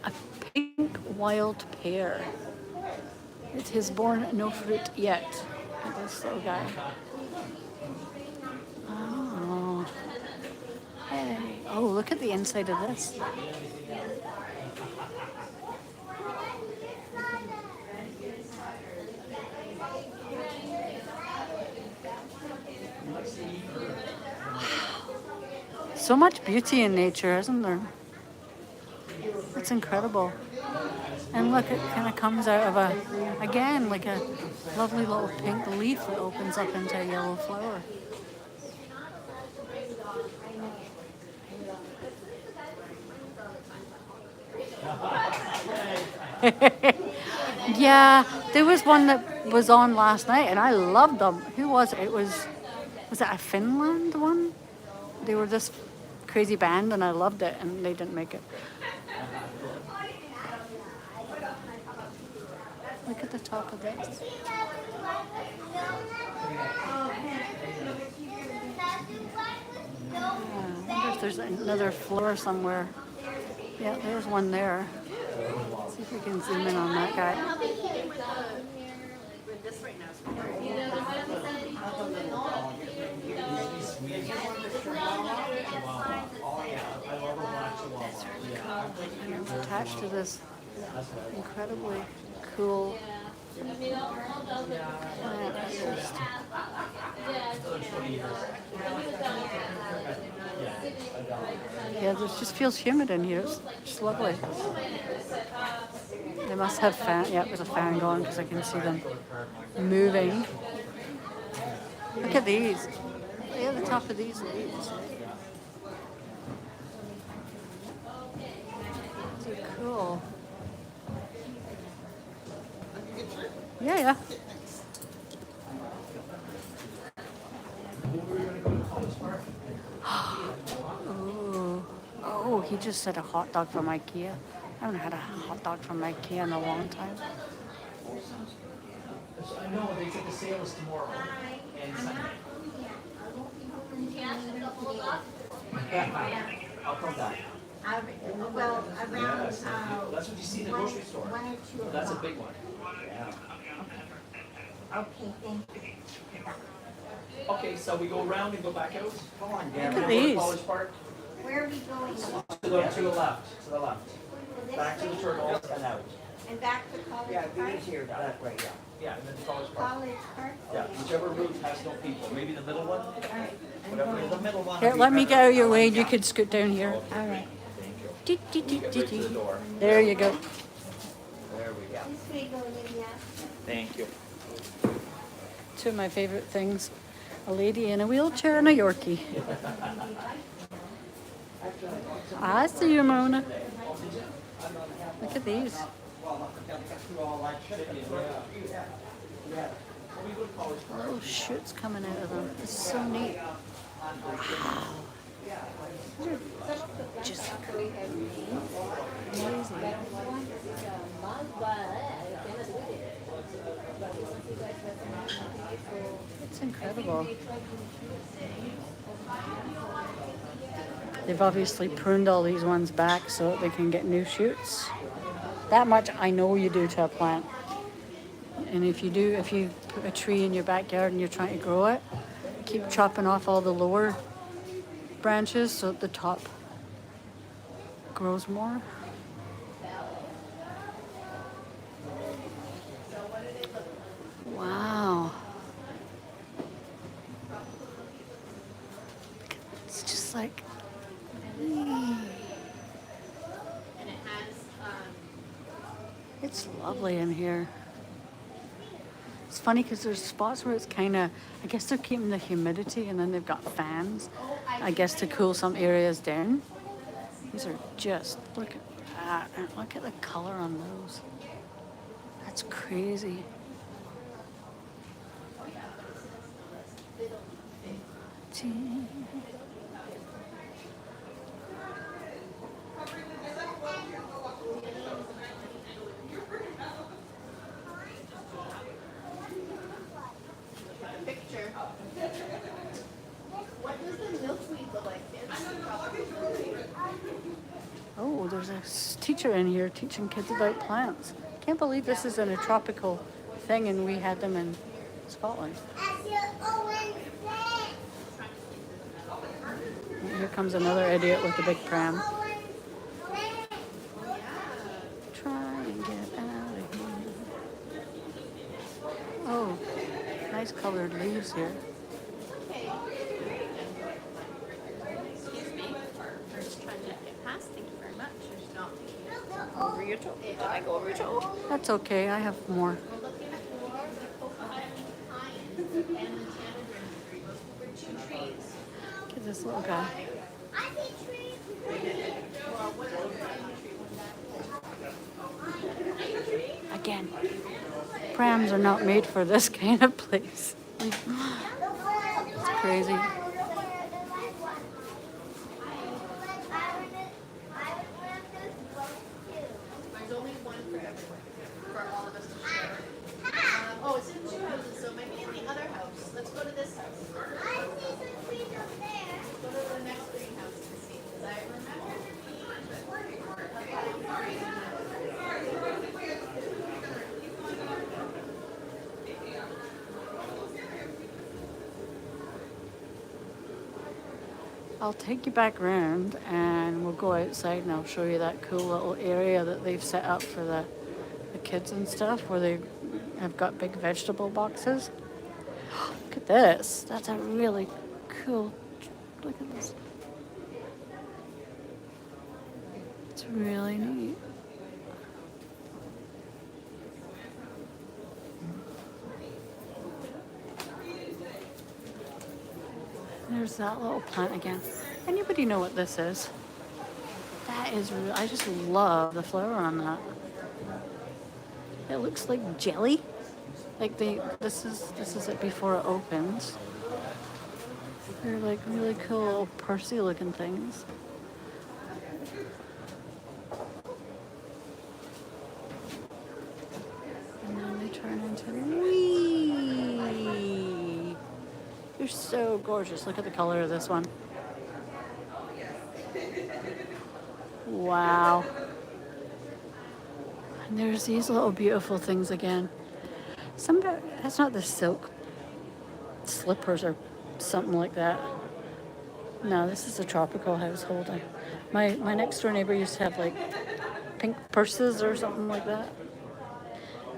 A pink wild pear. It has borne no fruit yet. Look at this little guy. Oh. Hey. Oh, look at the inside of this. So much beauty in nature, isn't there? It's incredible. And look, it kind of comes out of again, like a lovely little pink leaf that opens up into a yellow flower. Yeah, there was one that was on last night and I loved them. Who was it? Was it a Finland one? They were this crazy band and I loved it and they didn't make it. Look at the top of this. Yeah, I wonder if there's another floor somewhere. Yeah, there's one there. See if we can zoom in on that guy. It's attached to this incredibly cool plant. Yeah, this just feels humid in here. It's just lovely. They must have fan. Yeah, there's a fan going because I can see them moving. Look at these. Look at the top of these leaves. These are cool. Yeah, yeah. Oh, he just said a hot dog from IKEA. I haven't had a hot dog from IKEA in a long time. I know they take the sales tomorrow and Sunday. I'll come back. Well, around, That's what you see in the grocery store. 1 or 2 That's a o'clock. big one. Yeah. Okay, thank you. Okay, so we go around and go back out. Come on, Look Gavin. at Go to these. College Park. Where are we going? To the left. To the left. This Back to the way? turtles and out. And back to College Yeah, Park? it is here, that way, yeah. Yeah, and then to College Park. College Park? Yeah, whichever route has no people. Maybe the middle one. All right. Whatever. The middle one. Here, will be let me better. go your way. You could scoot down here. All right. Thank you. Dee, dee, dee, Get dee, right to the dee. door. There you go. There we go. This way go, Lydia. Thank you. Two of my favorite things. A lady in a wheelchair and a Yorkie. I see you, Mona. Look at these. Little shoots coming out of them. It's so neat. Wow. Just amazing. It's incredible. They've obviously pruned all these ones back so that they can get new shoots. That much I know you do to a plant. And if you put a tree in your backyard and you're trying to grow it, keep chopping off all the lower branches so that the top grows more. Wow. It's just like, it's lovely in here. It's funny because there's spots where it's kind of, I guess they're keeping the humidity and then they've got fans, I guess to cool some areas down. These are just, look at that, and look at the color on those. That's crazy. Gee. Picture. What does the milkweed look like? Oh, there's a teacher in here teaching kids about plants. Can't believe this is in a tropical thing and we had them in Scotland. And here comes another idiot with a big pram. Try and get out of here. Oh, nice colored leaves here. Excuse me. First trying to get past. Thank you very much. There's not over your toe. Did I go over your toe? That's okay, I have more. We're looking for the coconut pines and the tangerine tree. Those were 2 trees. Look at this little guy. Again, prams are not made for this kind of place. It's crazy. There's only one for everyone, for all of us to share. Oh, it's in 2 houses, so it might be in the other house. Let's go to this house. Go to the next greenhouse and see, because I remember I'll take you back around and we'll go outside and I'll show you that cool little area that they've set up for the kids and stuff where they have got big vegetable boxes. Look at this. That's a really cool, look at this. It's really neat. There's that little plant again. Anybody know what this is? That is, I just love the flower on that. It looks like jelly. Like this is it before it opens. They're like really cool little pursy looking things. And then they turn into wee. They're so gorgeous. Look at the color of this one. Wow. And there's these little beautiful things again. That's not the silk slippers or something like that. No, this is a tropical household. My next door neighbor used to have like pink purses or something like that.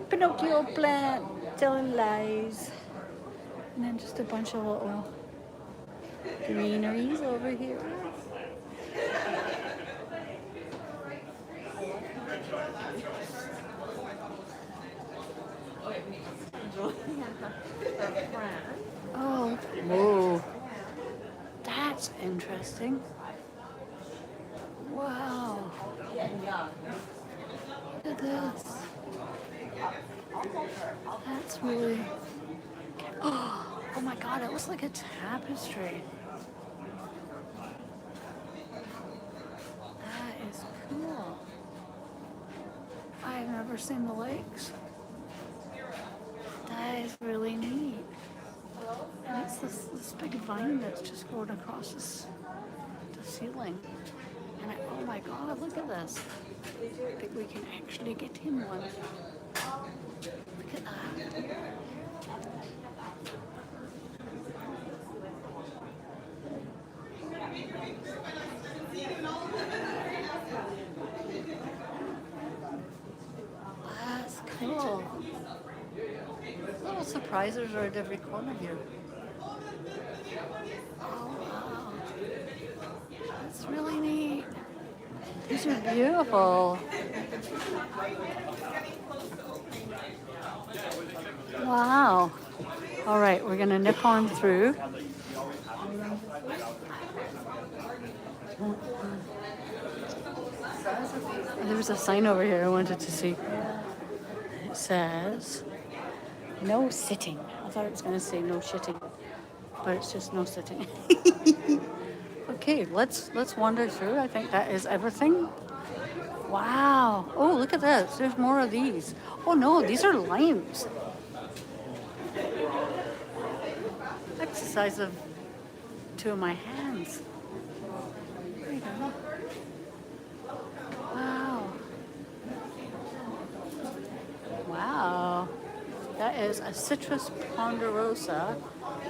Pinocchio plant, telling lies. And then just a bunch of little greeneries over here. Oh, whoa. That's interesting. Wow. Look at this. That's really... Oh my God, it looks like a tapestry. That is cool. I've never seen the lakes. That is really neat. And it's this big vine that's just going across the ceiling. And oh my God, look at this. I think we can actually get him one. Look at that. That's cool. Little surprises are at every corner here. Oh wow. That's really neat. These are beautiful. Wow. All right, we're gonna nip on through. There was a sign over here I wanted to see. It says, no sitting. I thought it was going to say no shitting, but it's just no sitting. Okay, let's wander through. I think that is everything. Wow. Oh, look at this. There's more of these. Oh no, these are limes. Like the size of two of my hands. There you go. Wow. Wow. That is a citrus ponderosa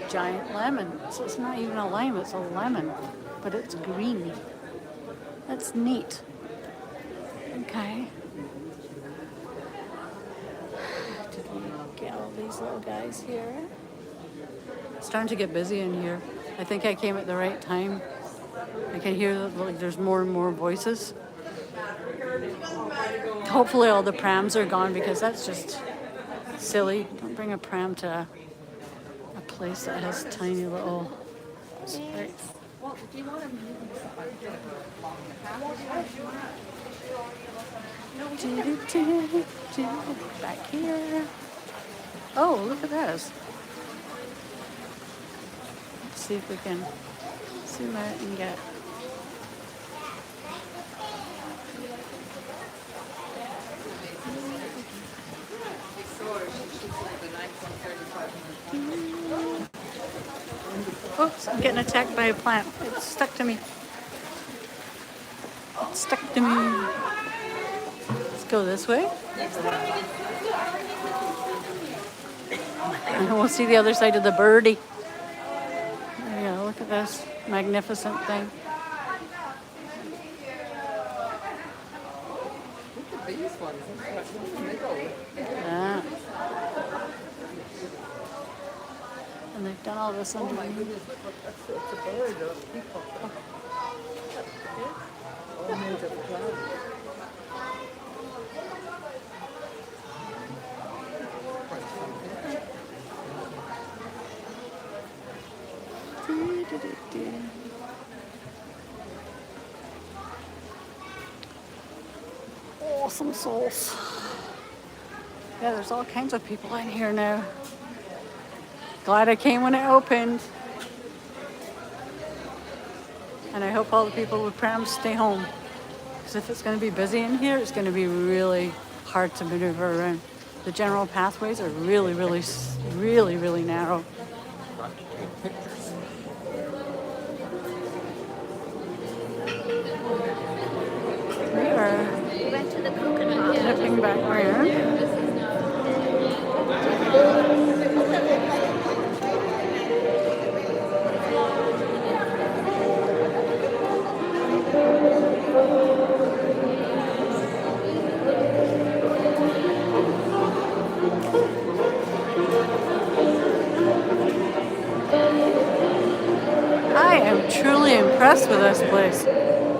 giant lemon. So it's not even a lime, it's a lemon, but it's green. That's neat. Okay. Did we get all these little guys here? It's starting to get busy in here. I think I came at the right time. I can hear that like there's more and more voices. Hopefully all the prams are gone because that's just silly. Don't bring a pram to a place that has tiny little space. Well, do you want to move Back here. Oh, look at this. Let's see if we can zoom out and get. Oops, I'm getting attacked by a plant. It's stuck to me. It's stuck to me. Let's go this way. And we'll see the other side of the birdie. There you go, look at this magnificent thing. Look at these ones. Yeah. And they've done all this underneath. It's a bird or a peacock. All made of cloud. Awesome sauce. Yeah, there's all kinds of people in here now. Glad I came when it opened. And I hope all the people with prams stay home. Because if it's going to be busy in here, it's going to be really hard to maneuver around. The general pathways are really, really, really, really narrow. the coconut. Yeah, Nipping back where? this is not. I am truly impressed with this place.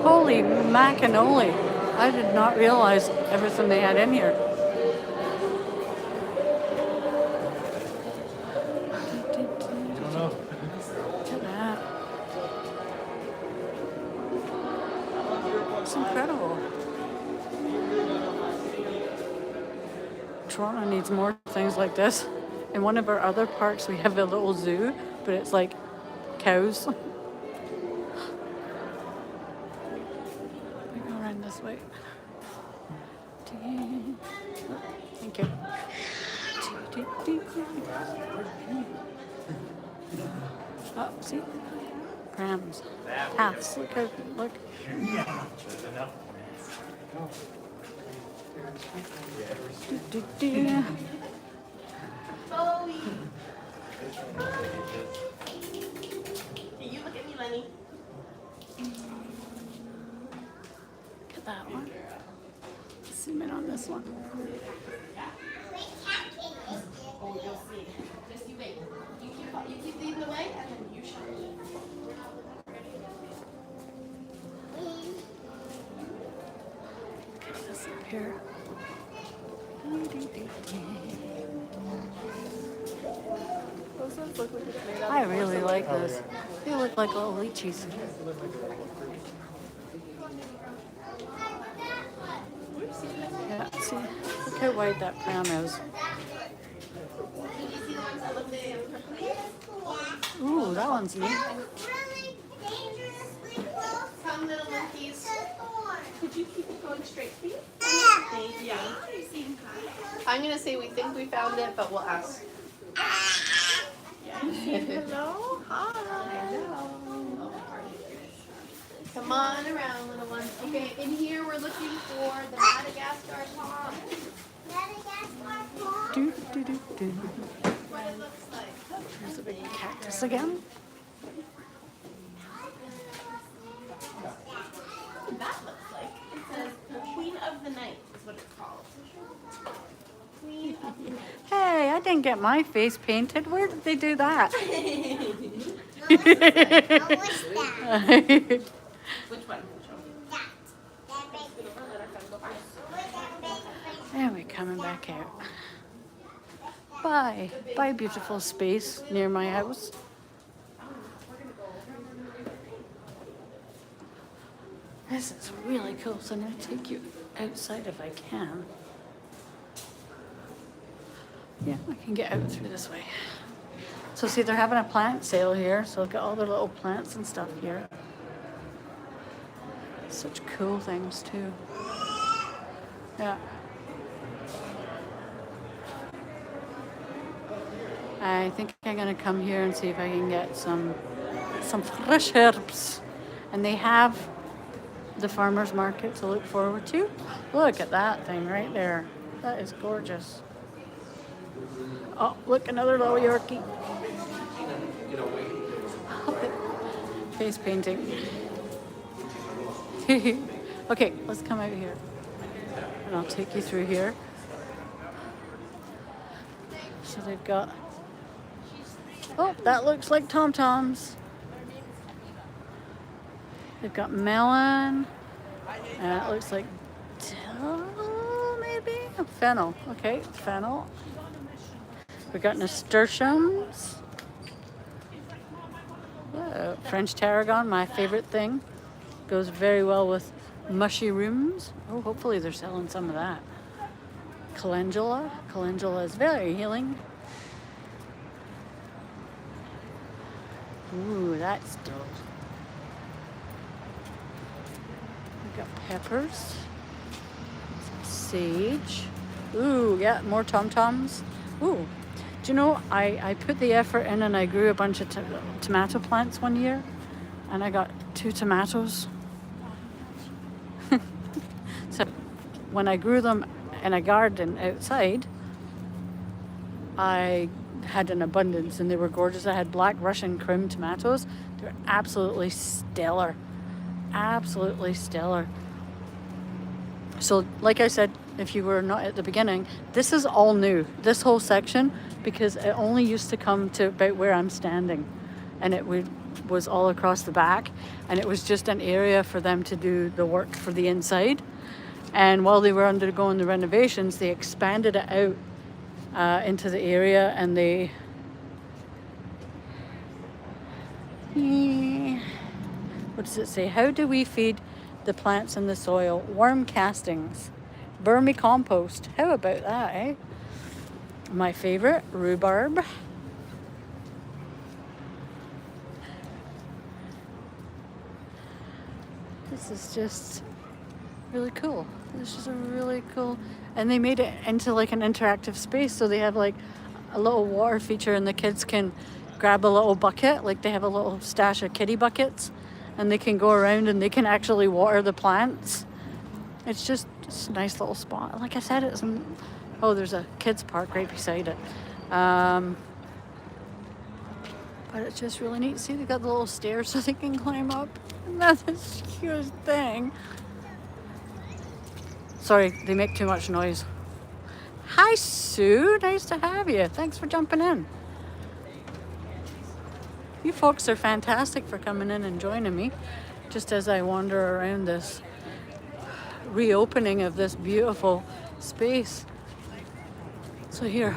Holy macanoli. I did not realize everything they had in here. Look at that. It's incredible. Toronto needs more things like this. In one of our other parks, we have a little zoo, but it's like cows. We go around this way. Thank you. Oh, see? Prams. Paths. Look out. Look. Bowie. Hey, you look at me, Lenny. Look at that one. Zoom in on this one. Oh, you'll see. Just you wait. You keep leading the way, and then you show me. This up here. Those ones look like it's made out I really like this. They look like little lychees. Yeah, see, look how wide that pram is. Did you see the ones that look big? Ooh, that one's neat. Come, little monkeys. Could you keep it going straight, please? Thank you. I'm gonna say we think we found it, but we'll ask. Hello. Hi. Hello. Come on around, little ones. Okay, in here we're looking for the Madagascar palm. Do, do, do, do. What it looks like. There's a big cactus again. That looks like. It says Queen of the Night is what it's called. Queen of the Night. Hey, I didn't get my face painted. Where did they do that? Which one? And we're coming back out. Bye. Bye, beautiful space near my house. This is really cool, so I'm going to take you outside if I can. Yeah, I can get out through this way. So see, they're having a plant sale here, so look at all their little plants and stuff here. Such cool things too. Yeah. I think I'm gonna come here and see if I can get some fresh herbs. And they have the farmer's market to look forward to. Look at that thing right there. That is gorgeous. Oh, look, another little Yorkie. Face painting. Okay, let's come out here. And I'll take you through here. So they've got... Oh, that looks like Tom-Toms. They've got melon. And it looks like dill, maybe? Fennel. Okay, fennel. We've got nasturtiums. Whoa, French tarragon, my favorite thing. Goes very well with mushrooms. Oh, hopefully they're selling some of that. Calendula. Calendula is very healing. Ooh, that's dope. We've got peppers. Sage. Ooh, yeah, more tom-toms. Ooh, do you know, I put the effort in and I grew a bunch of tomato plants one year. And I got 2 tomatoes. So when I grew them in a garden outside, I had an abundance and they were gorgeous. I had black Russian cream tomatoes. They're absolutely stellar. Absolutely stellar. So like I said, if you were not at the beginning, this is all new, this whole section, because it only used to come to about where I'm standing, and it was all across the back, and it was just an area for them to do the work for the inside. And while they were undergoing the renovations, they expanded it out into the area, and they what does it say? How do we feed the plants in the soil? Worm castings, vermicompost. How about that, eh? My favorite, rhubarb. This is just really cool. This is a really cool, and they made it into like an interactive space. So they have like a little water feature, and the kids can grab a little bucket. Like they have a little stash of kiddie buckets, and they can go around and they can actually water the plants. It's just a nice little spot. Like I said, there's a kids park right beside it. But it's just really neat. See, they got the little stairs so they can climb up. And that's the cutest thing. Sorry, they make too much noise. Hi, Sue. Nice to have you. Thanks for jumping in. You folks are fantastic for coming in and joining me just as I wander around this reopening of this beautiful space. So here,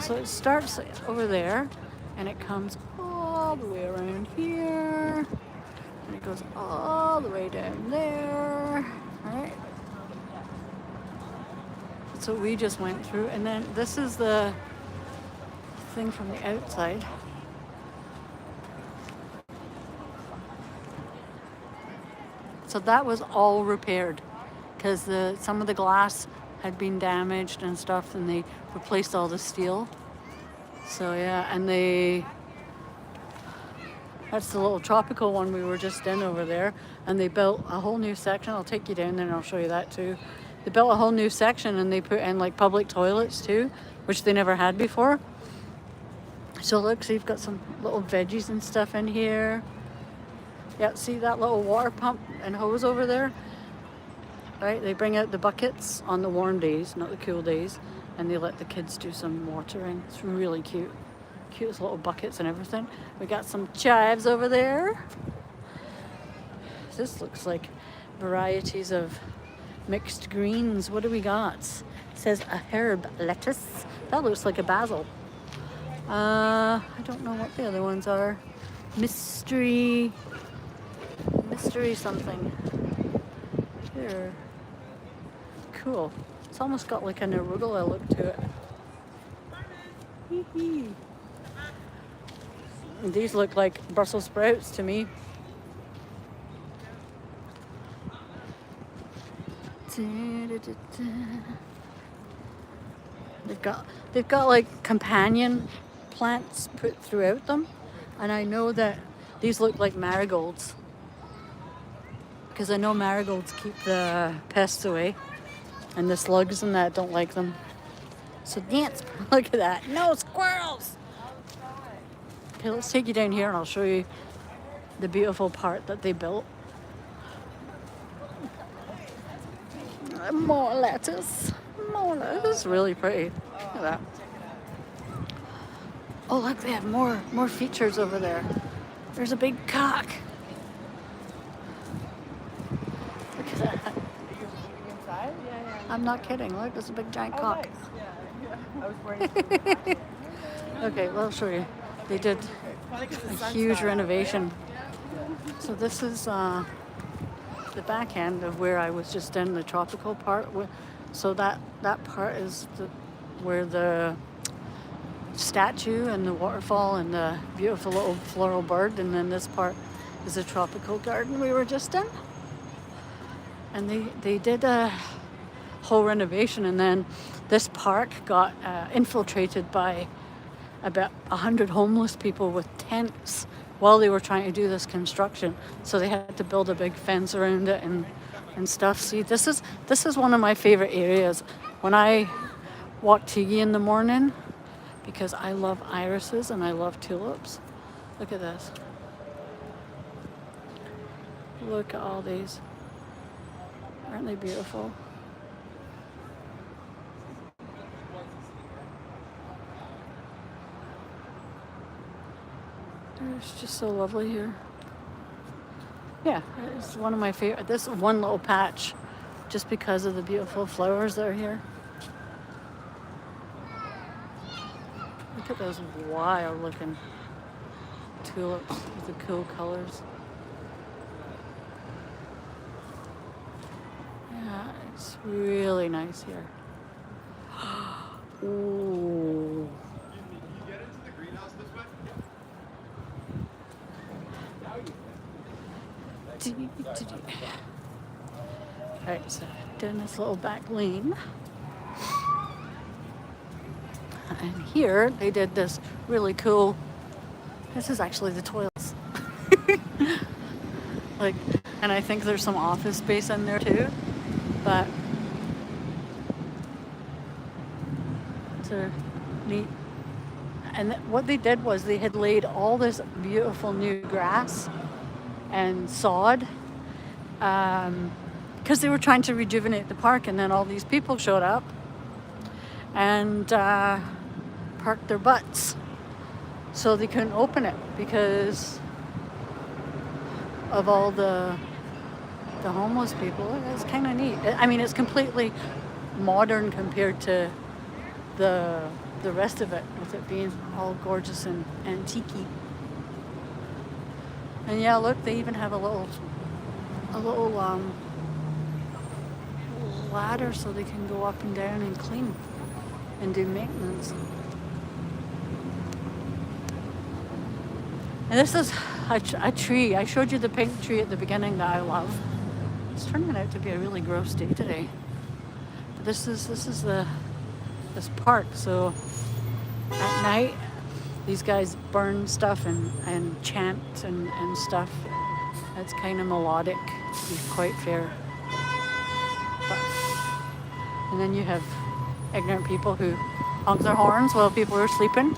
so it starts over there and it comes all the way around here and it goes all the way down there, right? That's what we just went through, and then this is the thing from the outside. So that was all repaired because some of the glass had been damaged and stuff, and they replaced all the steel. So yeah, and that's the little tropical one we were just in over there, and they built a whole new section. I'll take you down there and I'll show you that too. They built a whole new section and they put in like public toilets too, which they never had before. So look, so you've got some little veggies and stuff in here. Yeah, see that little water pump and hose over there? Right, they bring out the buckets on the warm days, not the cool days, and they let the kids do some watering. It's really cute. Cutest little buckets and everything. We got some chives over there. This looks like varieties of mixed greens. What do we got? It says a herb lettuce. That looks like a basil. I don't know what the other ones are. Mystery something. Here. Cool. It's almost got like an arugula look to it. Hee-hee. These look like Brussels sprouts to me. They've got like companion plants put throughout them, and I know that these look like marigolds because I know marigolds keep the pests away, and the slugs and that don't like them. So dance, look at that. No squirrels. Okay, let's take you down here and I'll show you the beautiful part that they built. More lettuce. More lettuce. It's really pretty. Look at that. Oh look, they have more features over there. There's a big cock. Look at that. I'm not kidding. Look, there's a big giant cock. Nice. Yeah. I was worried. Okay, well, I'll show you. They did a huge renovation. So this is the back end of where I was just in, the tropical part. So that part is where the statue and the waterfall and the beautiful little floral bird, and then this part is a tropical garden we were just in. And they did a whole renovation, and then this park got infiltrated by about 100 homeless people with tents while they were trying to do this construction. So they had to build a big fence around it and and stuff. See, this is one of my favorite areas. When I walk Tiggy in the morning, because I love irises and I love tulips. Look at this. Look at all these. Aren't they beautiful? It's just so lovely here. Yeah, it's one of my favorite. This one little patch, just because of the beautiful flowers that are here. Look at those wild looking tulips with the cool colors. Yeah, it's really nice here. Ooh. Alright, so down this little back lane. And here they did this really cool, this is actually the toilets. Like, and I think there's some office space in there too, but it's neat. And what they did was they had laid all this beautiful new grass and sod because they were trying to rejuvenate the park, and then all these people showed up and parked their butts, so they couldn't open it because of all the homeless people. It's kind of neat. I mean, it's completely modern compared to the rest of it, with it being all gorgeous and antique-y. And yeah, look, they even have a little ladder so they can go up and down and clean and do maintenance. And this is a tree. I showed you the pink tree at the beginning that I love. It's turning out to be a really gross day today. But this is this park. So at night, these guys burn stuff and chant and stuff. It's kind of melodic, to be quite fair. And then you have ignorant people who honk their horns while people are sleeping.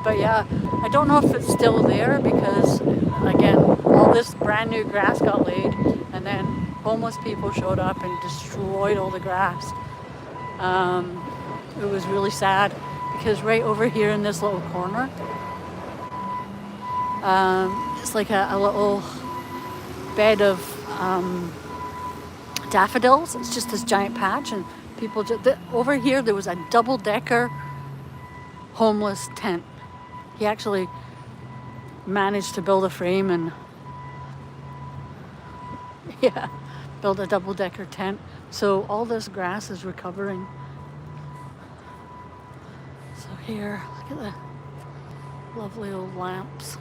But yeah, I don't know if it's still there because, again, all this brand new grass got laid, and then homeless people showed up and destroyed all the grass. It was really sad because right over here in this little corner, it's like a little bed of daffodils. It's just this giant patch, and people over here there was a double-decker homeless tent. He actually managed to build a frame and build a double-decker tent. So all this grass is recovering. So here, look at the lovely old lamps.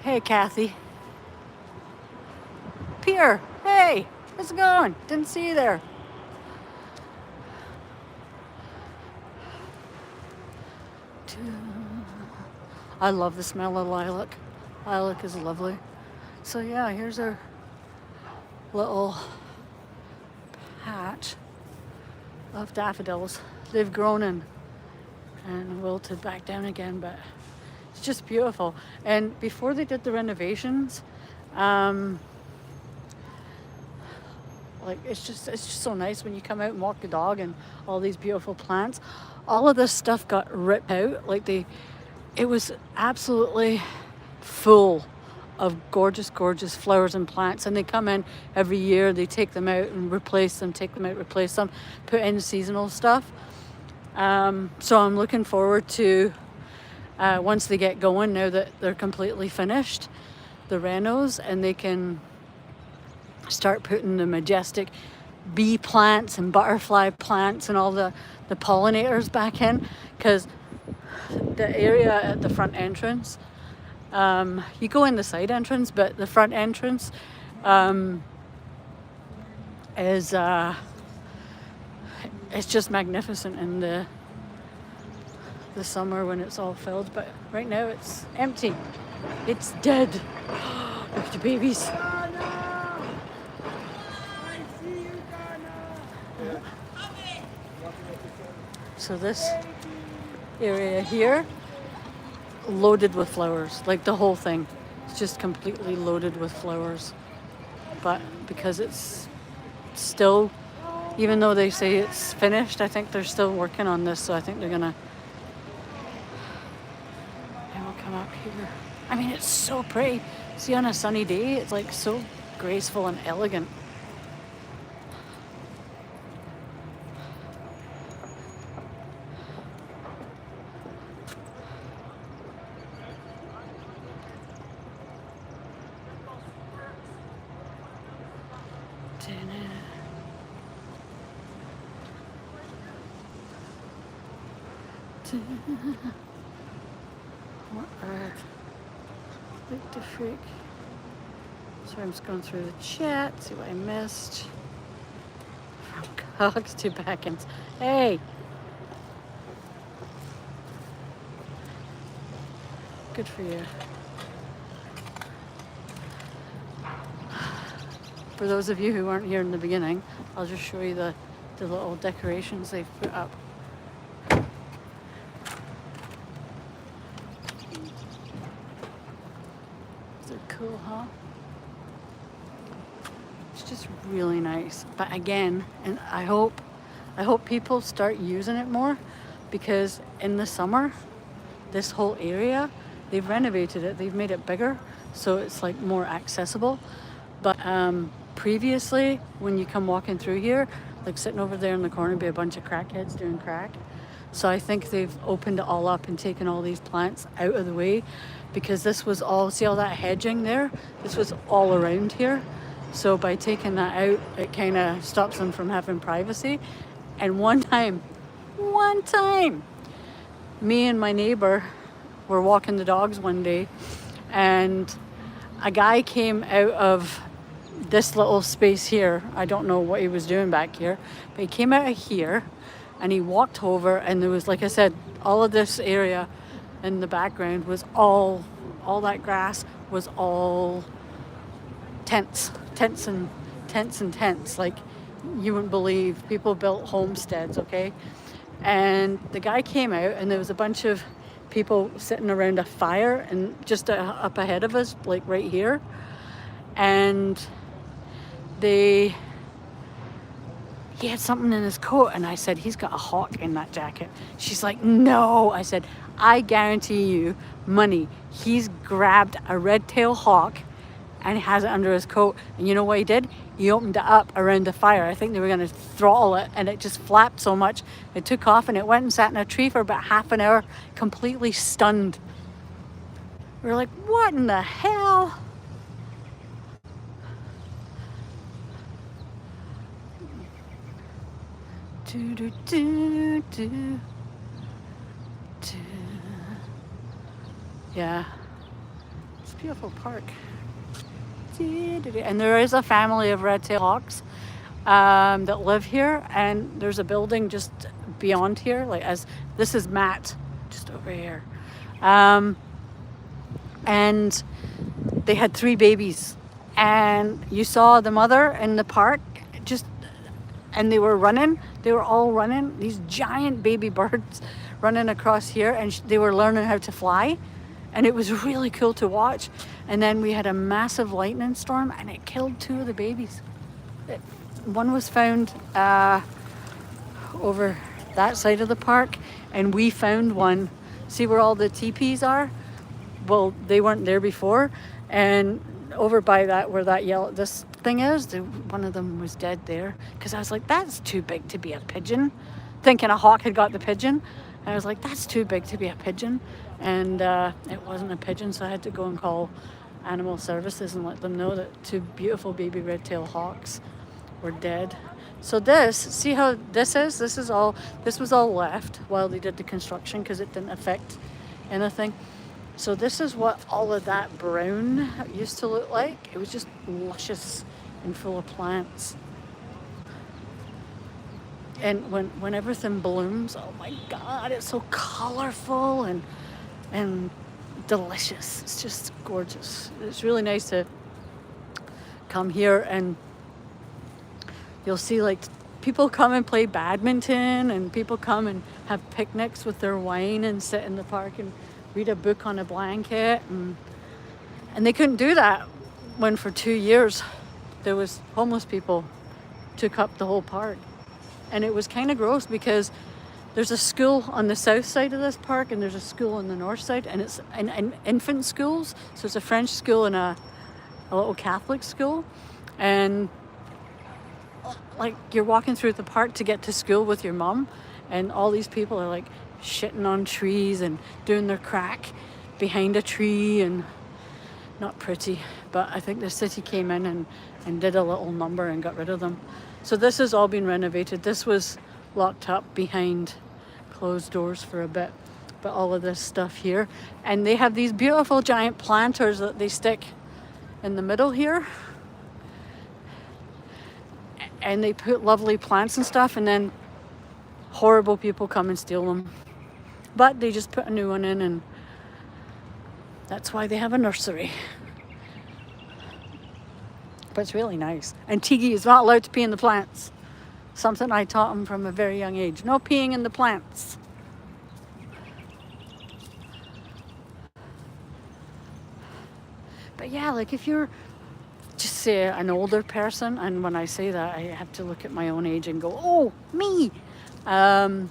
Hey, Kathy. Pierre, hey, how's it going? Didn't see you there. I love the smell of lilac. Lilac is lovely. So yeah, here's our little patch of daffodils. They've grown and wilted back down again, but it's just beautiful. And before they did the renovations, like it's just so nice when you come out and walk the dog and all these beautiful plants. All of this stuff got ripped out. It was absolutely full of gorgeous, gorgeous flowers and plants, and they come in every year. They take them out and replace them, take them out, replace them, put in seasonal stuff. So I'm looking forward to once they get going, now that they're completely finished, the renos, and they can start putting the majestic bee plants and butterfly plants and all the pollinators back in, because the area at the front entrance, you go in the side entrance, but the front entrance it's just magnificent in the summer when it's all filled, but right now it's empty. It's dead. Look at the babies. So this area here, loaded with flowers, like the whole thing. It's just completely loaded with flowers. But because it's still, even though they say it's finished, I think they're still working on this, so I think they're gonna, and we'll come up here. I mean, it's so pretty. See, on a sunny day, it's like so graceful and elegant. What the freak? Sorry, I'm just going through the chat, see what I missed. From cogs to backends. Hey! Good for you. For those of you who weren't here in the beginning, I'll just show you the little decorations they've put up. They're cool, huh? It's just really nice. But again, and I hope people start using it more, because in the summer, this whole area, they've renovated it, they've made it bigger, so it's like more accessible. But previously, when you come walking through here, like sitting over there in the corner, be a bunch of crackheads doing crack. So I think they've opened it all up and taken all these plants out of the way, because this was all, see all that hedging there? This was all around here. So by taking that out, it kind of stops them from having privacy. And one time, me and my neighbor were walking the dogs one day, and a guy came out of this little space here. I don't know what he was doing back here, but he came out of here and he walked over, and there was, like I said, all of this area in the background was all that grass was all tents. Like, you wouldn't believe. People built homesteads, okay? And the guy came out, and there was a bunch of people sitting around a fire, and just up ahead of us, like right here. And he had something in his coat, and I said, he's got a hawk in that jacket. She's like, no. I said, I guarantee you money, he's grabbed a red-tailed hawk and has it under his coat. And you know what he did? He opened it up around the fire. I think they were going to throttle it, and it just flapped so much it took off, and it went and sat in a tree for about half an hour, completely stunned. We were like, what in the hell? Do, do, do, do, do. Yeah, it's a beautiful park. And there is a family of red-tailed hawks that live here, and there's a building just beyond here, like, as this is Matt, just over here, and they had 3 babies, and you saw the mother in the park, and they were all running, these giant baby birds running across here, and they were learning how to fly, and it was really cool to watch. And then we had a massive lightning storm, and it killed 2 of the babies. One was found over that side of the park, and we found one. See where all the teepees are? Well, they weren't there before, and over by that, where that this thing is, one of them was dead there. Because I was like, that's too big to be a pigeon. Thinking a hawk had got the pigeon. And I was like, that's too big to be a pigeon. And it wasn't a pigeon, so I had to go and call Animal Services and let them know that 2 beautiful baby red-tailed hawks were dead. So see how this is? This was all left while they did the construction, because it didn't affect anything. So this is what all of that brown used to look like. It was just luscious and full of plants. And when everything blooms, oh my God, it's so colorful and delicious. It's just gorgeous. It's really nice to come here, and you'll see like people come and play badminton, and people come and have picnics with their wine and sit in the park and read a book on a blanket. And they couldn't do that when for 2 years there was homeless people took up the whole park. And it was kind of gross because there's a school on the south side of this park and there's a school on the north side, and it's an infant schools. So it's a French school and a little Catholic school. And like you're walking through the park to get to school with your mom, and all these people are like shitting on trees and doing their crack behind a tree, and not pretty. But I think the city came in and did a little number and got rid of them. So this has all been renovated. This was locked up behind closed doors for a bit, but all of this stuff here. And they have these beautiful giant planters that they stick in the middle here. And they put lovely plants and stuff, and then horrible people come and steal them. But they just put a new one in, and that's why they have a nursery. But it's really nice. And Tigi is not allowed to pee in the plants. Something I taught him from a very young age. No peeing in the plants. But yeah, like if you're just say an older person, and when I say that, I have to look at my own age and go, oh, me. And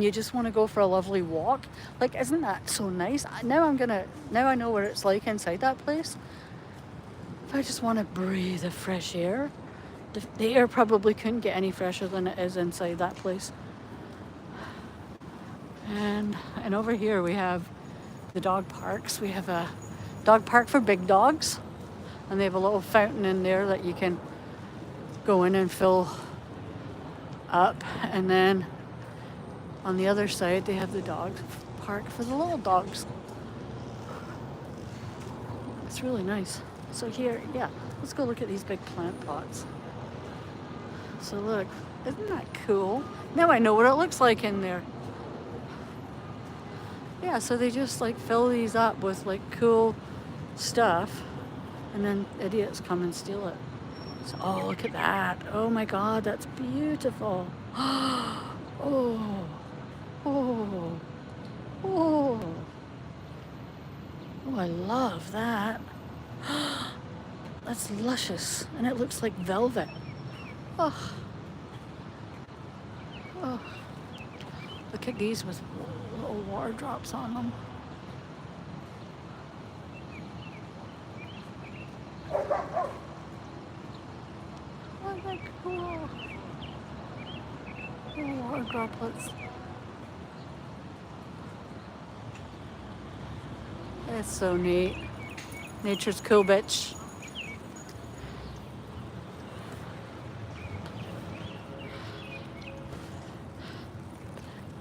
you just want to go for a lovely walk. Like, isn't that so nice? Now I know what it's like inside that place. If I just want to breathe the fresh air, the air probably couldn't get any fresher than it is inside that place. And over here we have the dog parks. We have a dog park for big dogs, and they have a little fountain in there that you can go in and fill up. And then on the other side they have the dog park for the little dogs. It's really nice. So here, yeah, let's go look at these big plant pots. So look, isn't that cool? Now I know what it looks like in there. Yeah, so they just like fill these up with like cool stuff, and then idiots come and steal it. So, oh, look at that. Oh my God, that's beautiful. Oh, oh, oh, oh, I love that. That's luscious, and it looks like velvet. Oh, oh. Look at these with little water drops on them. Oh, they're cool. Little water droplets. That's so neat. Nature's cool, bitch.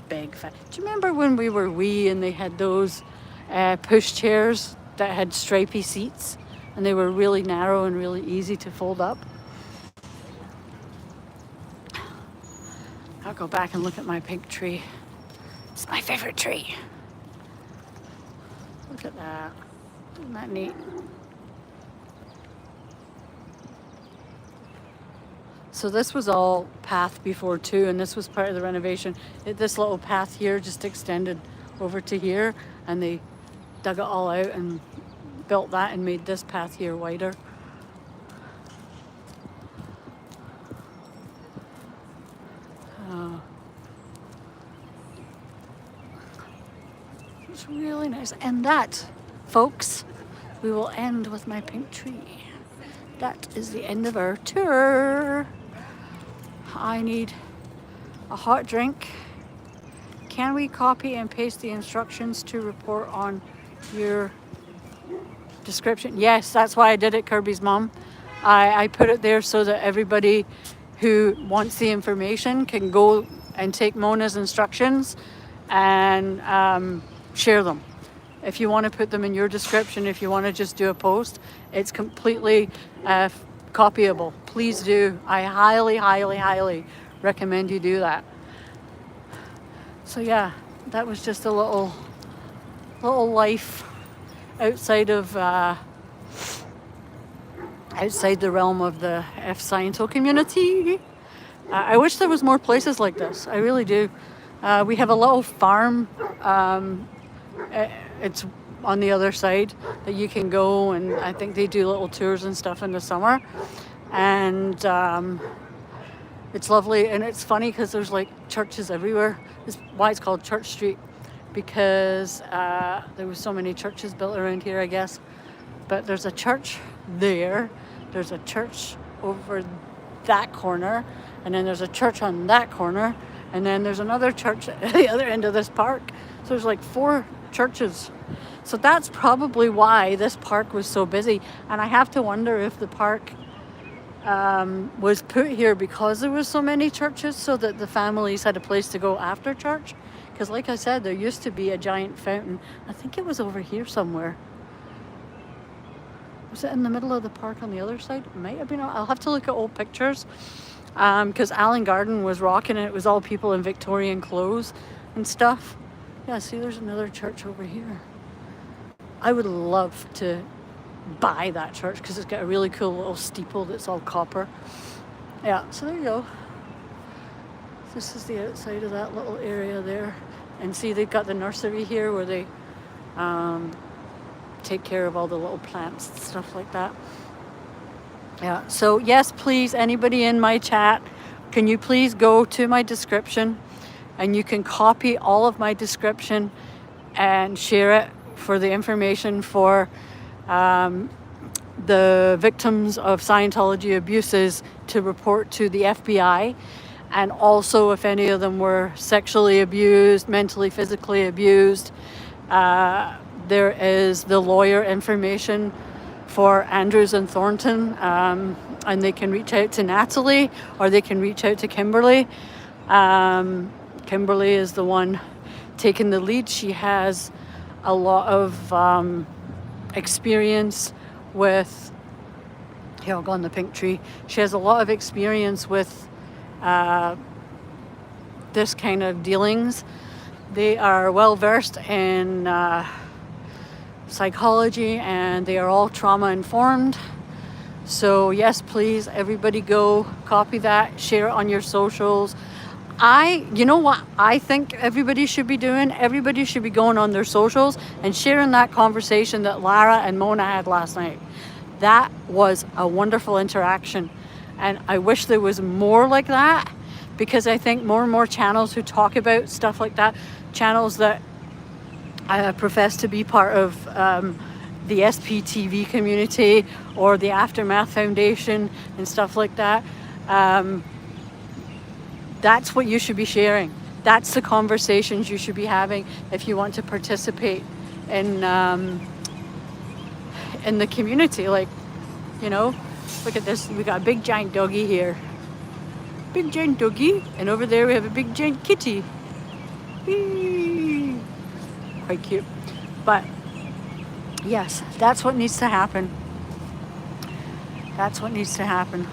Big fat. Do you remember when we were wee and they had those push chairs that had stripy seats, and they were really narrow and really easy to fold up? I'll go back and look at my pink tree. It's my favorite tree. Look at that. Isn't that neat? So this was all path before too, and this was part of the renovation. This little path here just extended over to here, and they dug it all out and built that and made this path here wider. It's really nice. And that, folks, we will end with my pink tree. That is the end of our tour. I need a hot drink. Can we copy and paste the instructions to report on your description? Yes, that's why I did it, Kirby's mom. I put it there so that everybody who wants the information can go and take Mona's instructions and share them. If you want to put them in your description, if you want to just do a post, it's completely copyable. Please do. I highly, highly, highly recommend you do that. So yeah, that was just a little life outside of outside the realm of the Scientology community. I wish there was more places like this. I really do. We have a little farm. It's on the other side that you can go, and I think they do little tours and stuff in the summer. And it's lovely, and it's funny because there's like churches everywhere. It's why it's called Church Street, because there was so many churches built around here, I guess. But there's a church there. There's a church over that corner, and then there's a church on that corner, and then there's another church at the other end of this park. So there's like 4 churches. So that's probably why this park was so busy. And I have to wonder if the park was put here because there was so many churches, so that the families had a place to go after church. Because like I said, there used to be a giant fountain. I think it was over here somewhere. Was it in the middle of the park on the other side? It might have been. I'll have to look at old pictures. Because Allan Gardens was rocking it. It was all people in Victorian clothes and stuff. Yeah, see, there's another church over here. I would love to buy that church because it's got a really cool little steeple that's all copper. Yeah, so there you go. This is the outside of that little area there. And see, they've got the nursery here where they take care of all the little plants and stuff like that. Yeah, so yes, please, anybody in my chat, can you please go to my description, and you can copy all of my description and share it for the information for the victims of Scientology abuses to report to the FBI. And also if any of them were sexually abused, mentally, physically abused, there is the lawyer information for Andrews and Thornton, and they can reach out to Natalie, or they can reach out to Kimberly. Kimberly is the one taking the lead. She has a lot of experience with, here, I'll go on the pink tree. She has a lot of experience with this kind of dealings. They are well versed in psychology, and they are all trauma informed. So yes, please, everybody go copy that, share it on your socials. You know what I think everybody should be doing? Everybody should be going on their socials and sharing that conversation that Lara and Mona had last night. That was a wonderful interaction, and I wish there was more like that, because I think more and more channels who talk about stuff like that, channels that profess to be part of the SPTV community or the Aftermath Foundation and stuff like that, that's what you should be sharing. That's the conversations you should be having if you want to participate in the community. Like, you know, look at this. We got a big giant doggy here. Big giant doggy. And over there we have a big giant kitty. Whee! Quite cute. But yes, that's what needs to happen. That's what needs to happen.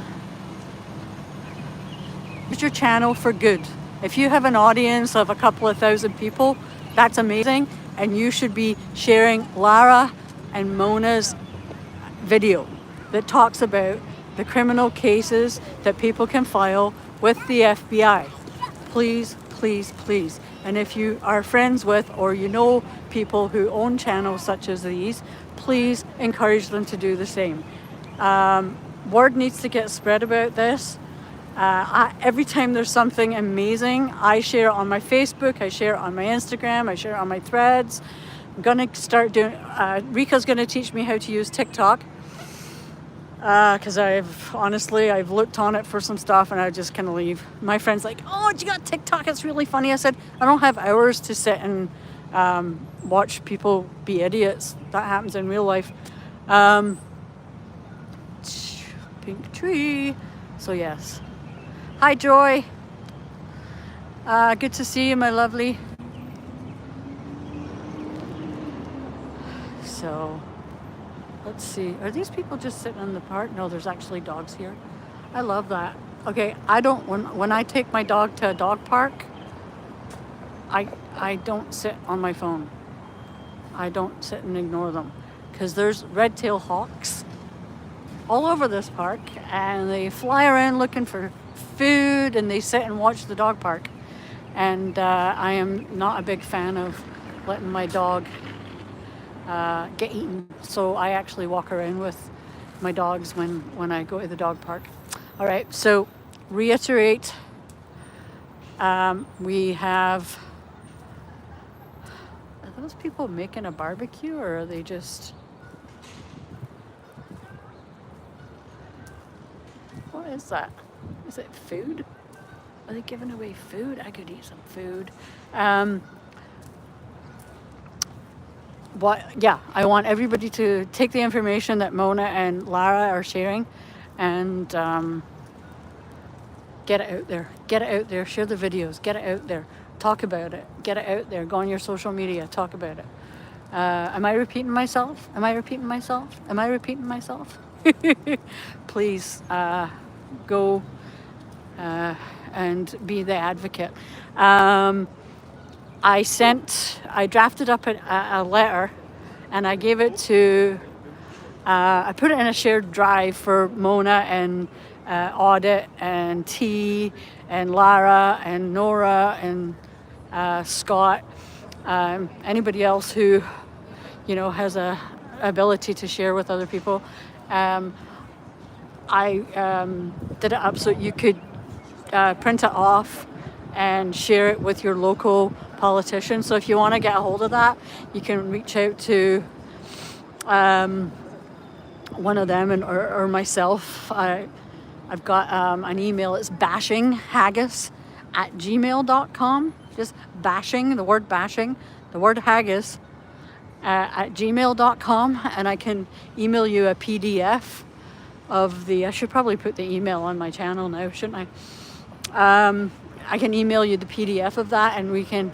Use your channel for good. If you have an audience of a couple of thousand people, that's amazing, and you should be sharing Lara and Mona's video that talks about the criminal cases that people can file with the FBI. Please, please, please. And if you are friends with, or you know people who own channels such as these, please encourage them to do the same. Word needs to get spread about this. Every time there's something amazing, I share it on my Facebook, I share it on my Instagram, I share it on my threads. I'm gonna start doing, Rika's gonna teach me how to use TikTok, because I've looked on it for some stuff and I just kind of leave. My friend's like, oh, you got TikTok, it's really funny. I said, I don't have hours to sit and watch people be idiots. That happens in real life. Pink tree. So yes. Hi, Joy. Good to see you, my lovely. So, let's see. Are these people just sitting in the park? No, there's actually dogs here. I love that. Okay, I don't, when I take my dog to a dog park, I don't sit on my phone. I don't sit and ignore them, because there's red-tailed hawks all over this park, and they fly around looking for food, and they sit and watch the dog park. And I am not a big fan of letting my dog get eaten. So I actually walk around with my dogs when I go to the dog park. All right, so reiterate, we have, are those people making a barbecue, or are they just, what is that? Is it food? Are they giving away food? I could eat some food. I want everybody to take the information that Mona and Lara are sharing and get it out there. Get it out there. Share the videos. Get it out there. Talk about it. Get it out there. Go on your social media. Talk about it. Am I repeating myself? Am I repeating myself? Am I repeating myself? Please go and be the advocate. I drafted up a letter, and I gave it to, I put it in a shared drive for Mona and Audit and T and Lara and Nora and Scott, anybody else who, has a ability to share with other people. I did it up so you could print it off and share it with your local politician. So if you want to get a hold of that, you can reach out to one of them or myself. I've got an email. It's bashinghaggis@gmail.com. Just bashing, the word haggis at gmail.com, and I can email you a PDF of the, I should probably put the email on my channel now, shouldn't I? I can email you the PDF of that, and we can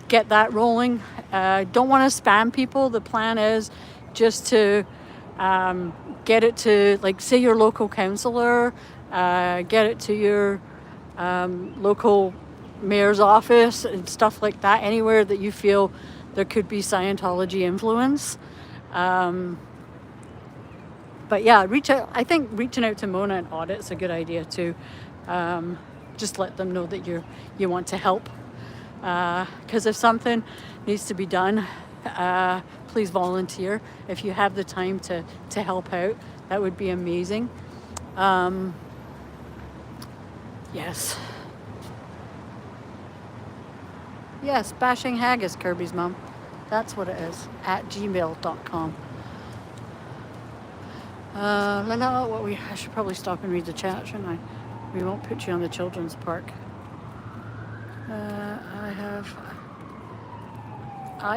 get that rolling. Don't want to spam people. The plan is just to get it to, like, say, your local councillor, get it to your local mayor's office and stuff like that, anywhere that you feel there could be Scientology influence. But yeah, reach out. I think reaching out to Mona and Audit is a good idea too. Just let them know that you want to help. Because if something needs to be done, please volunteer. If you have the time to help out, that would be amazing. Yes. Yes, bashing haggis, Kirby's mom. That's what it is, at gmail.com. I should probably stop and read the chat, shouldn't I? We won't put you on the children's park. I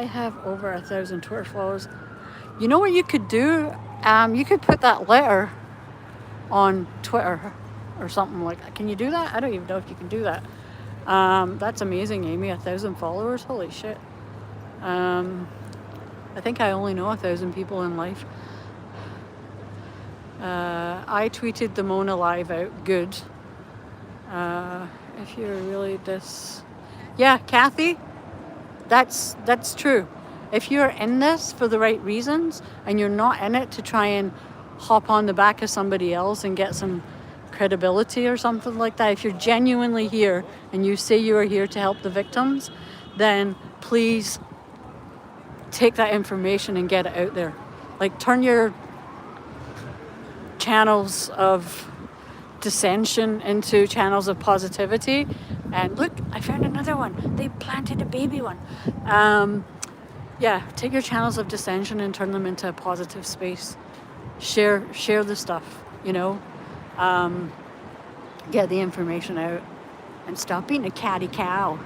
have over 1,000 Twitter followers. You know what you could do? You could put that letter on Twitter or something like that. Can you do that? I don't even know if you can do that. That's amazing, Amy. 1,000 followers. Holy shit. I think I only know 1,000 people in life. I tweeted the Mona Live out. Good. If you're really this... Yeah, Kathy, that's true. If you're in this for the right reasons and you're not in it to try and hop on the back of somebody else and get some credibility or something like that, if you're genuinely here and you say you are here to help the victims, then please take that information and get it out there. Like, turn your channels of dissension into channels of positivity. And look, I found another one. They planted a baby one. Take your channels of dissension and turn them into a positive space. Share the stuff, get the information out and stop being a catty cow.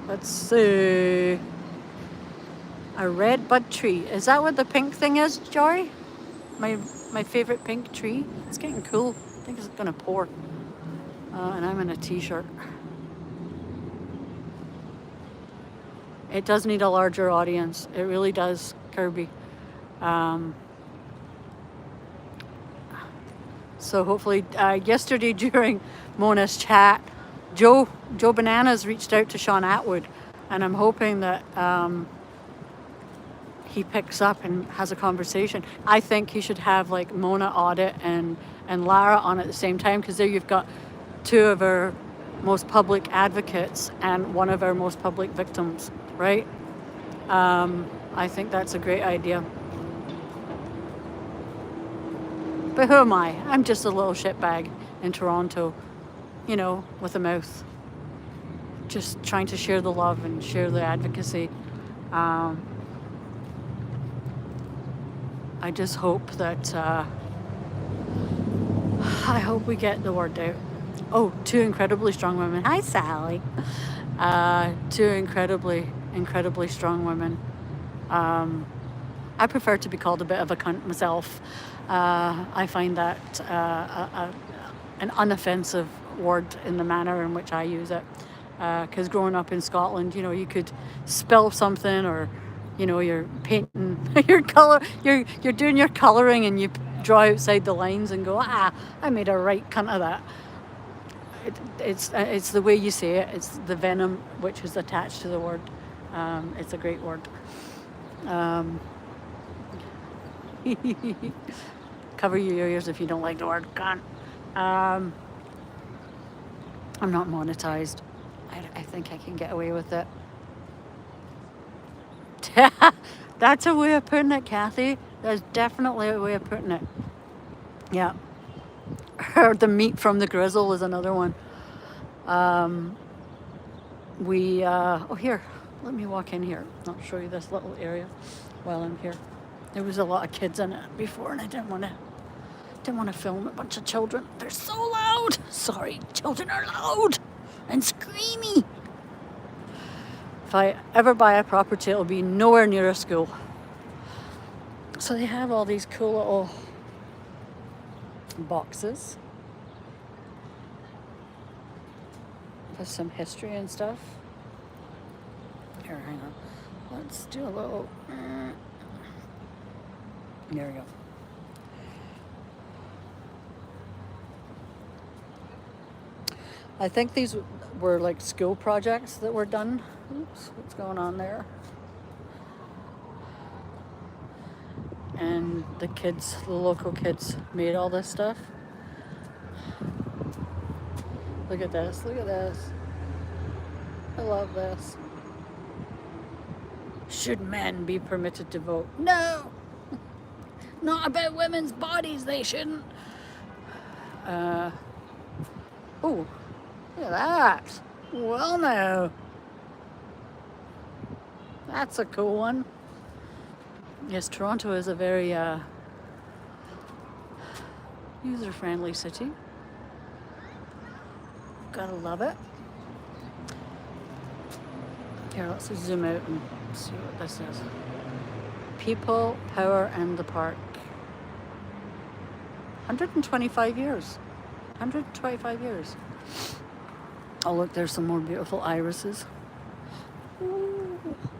Let's see. A red bud tree. Is that what the pink thing is, Jory? My favorite pink tree. It's getting cool. I think it's gonna pour. And I'm in a t-shirt. It does need a larger audience. It really does, Kirby. So hopefully, yesterday during Mona's chat, Joe Bananas reached out to Sean Atwood, and I'm hoping that he picks up and has a conversation. I think he should have like Mona Audit and Lara on at the same time, because there you've got two of our most public advocates and one of our most public victims, right? I think that's a great idea. But who am I? I'm just a little shitbag in Toronto, you know, with a mouth. Just trying to share the love and share the advocacy. I just hope that, I hope we get the word out. Oh, two incredibly strong women. Hi, Sally. Two incredibly strong women. I prefer to be called a bit of a cunt myself. I find that an unoffensive word in the manner in which I use it. Because growing up in Scotland, you know, you could spell something, or, you know, you're painting your color, you're doing your coloring, and you draw outside the lines and go, I made a right cunt of that. It's the way you say it. It's the venom which is attached to the word. It's a great word. Cover your ears if you don't like the word cunt. I'm not monetized. I think I can get away with it. That's a way of putting it, Kathy. That's definitely a way of putting it. Yeah. Or the meat from the grizzle is another one. Here, let me walk in here. I'll show you this little area while I'm here. There was a lot of kids in it before, and I didn't want to film a bunch of children. They're so loud. Sorry, children are loud and screamy. If I ever buy a property, it'll be nowhere near a school. So they have all these cool little boxes with some history and stuff. Here, hang on. Let's do a little... There we go. I think these were like school projects that were done. Oops, what's going on there? And the local kids made all this stuff. Look at this, look at this. I love this. Should men be permitted to vote? No! Not about women's bodies, they shouldn't. Oh, look at that. Well, no. That's a cool one. Yes, Toronto is a very user-friendly city. Gotta love it. Here, let's zoom out and see what this is. People, power, and the park. 125 years. 125 years. Oh, look, there's some more beautiful irises. Ooh,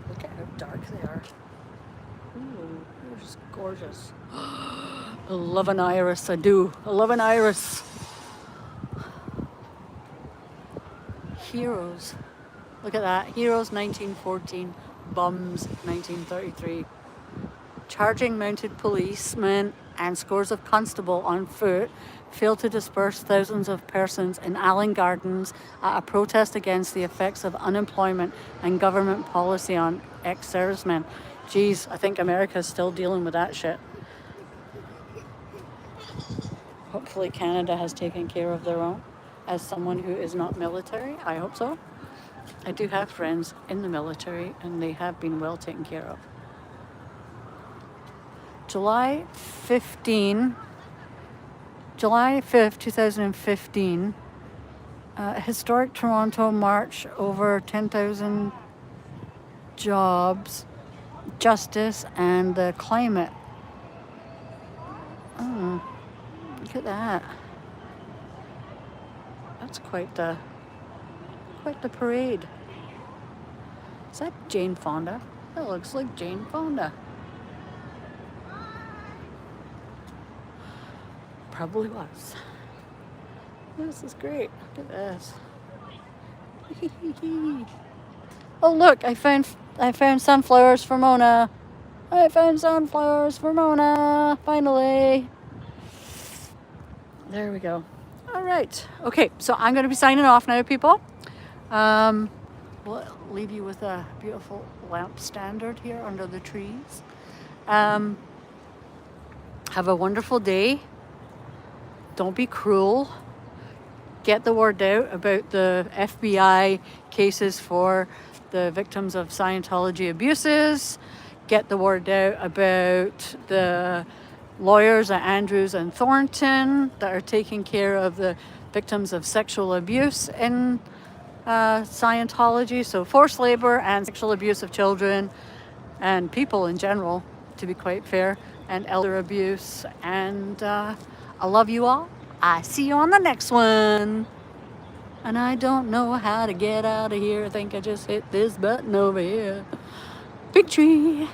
look at how dark they are. Ooh, they're just gorgeous. I love an iris, I do. I love an iris. Heroes. Look at that. Heroes 1914. Bums 1933. Charging mounted policemen and scores of constable on foot failed to disperse thousands of persons in Allan Gardens at a protest against the effects of unemployment and government policy on ex-servicemen. Geez, I think America's still dealing with that shit. Hopefully Canada has taken care of their own. As someone who is not military, I hope so. I do have friends in the military, and they have been well taken care of. July 5th, 2015, historic Toronto march over 10,000 jobs, justice, and the climate. Oh, look at that. That's quite the parade. Is that Jane Fonda? That looks like Jane Fonda. probably was. This is great. Look at this. Oh look, I found sunflowers for Mona. I found sunflowers for Mona. Finally. There we go. All right. Okay, so I'm going to be signing off now, people. We'll leave you with a beautiful lamp standard here under the trees. Have a wonderful day. Don't be cruel. Get the word out about the FBI cases for the victims of Scientology abuses. Get the word out about the lawyers at Andrews and Thornton that are taking care of the victims of sexual abuse in Scientology. So forced labor and sexual abuse of children and people in general, to be quite fair, and elder abuse. And I love you all. I see you on the next one. And I don't know how to get out of here. I think I just hit this button over here. Victory!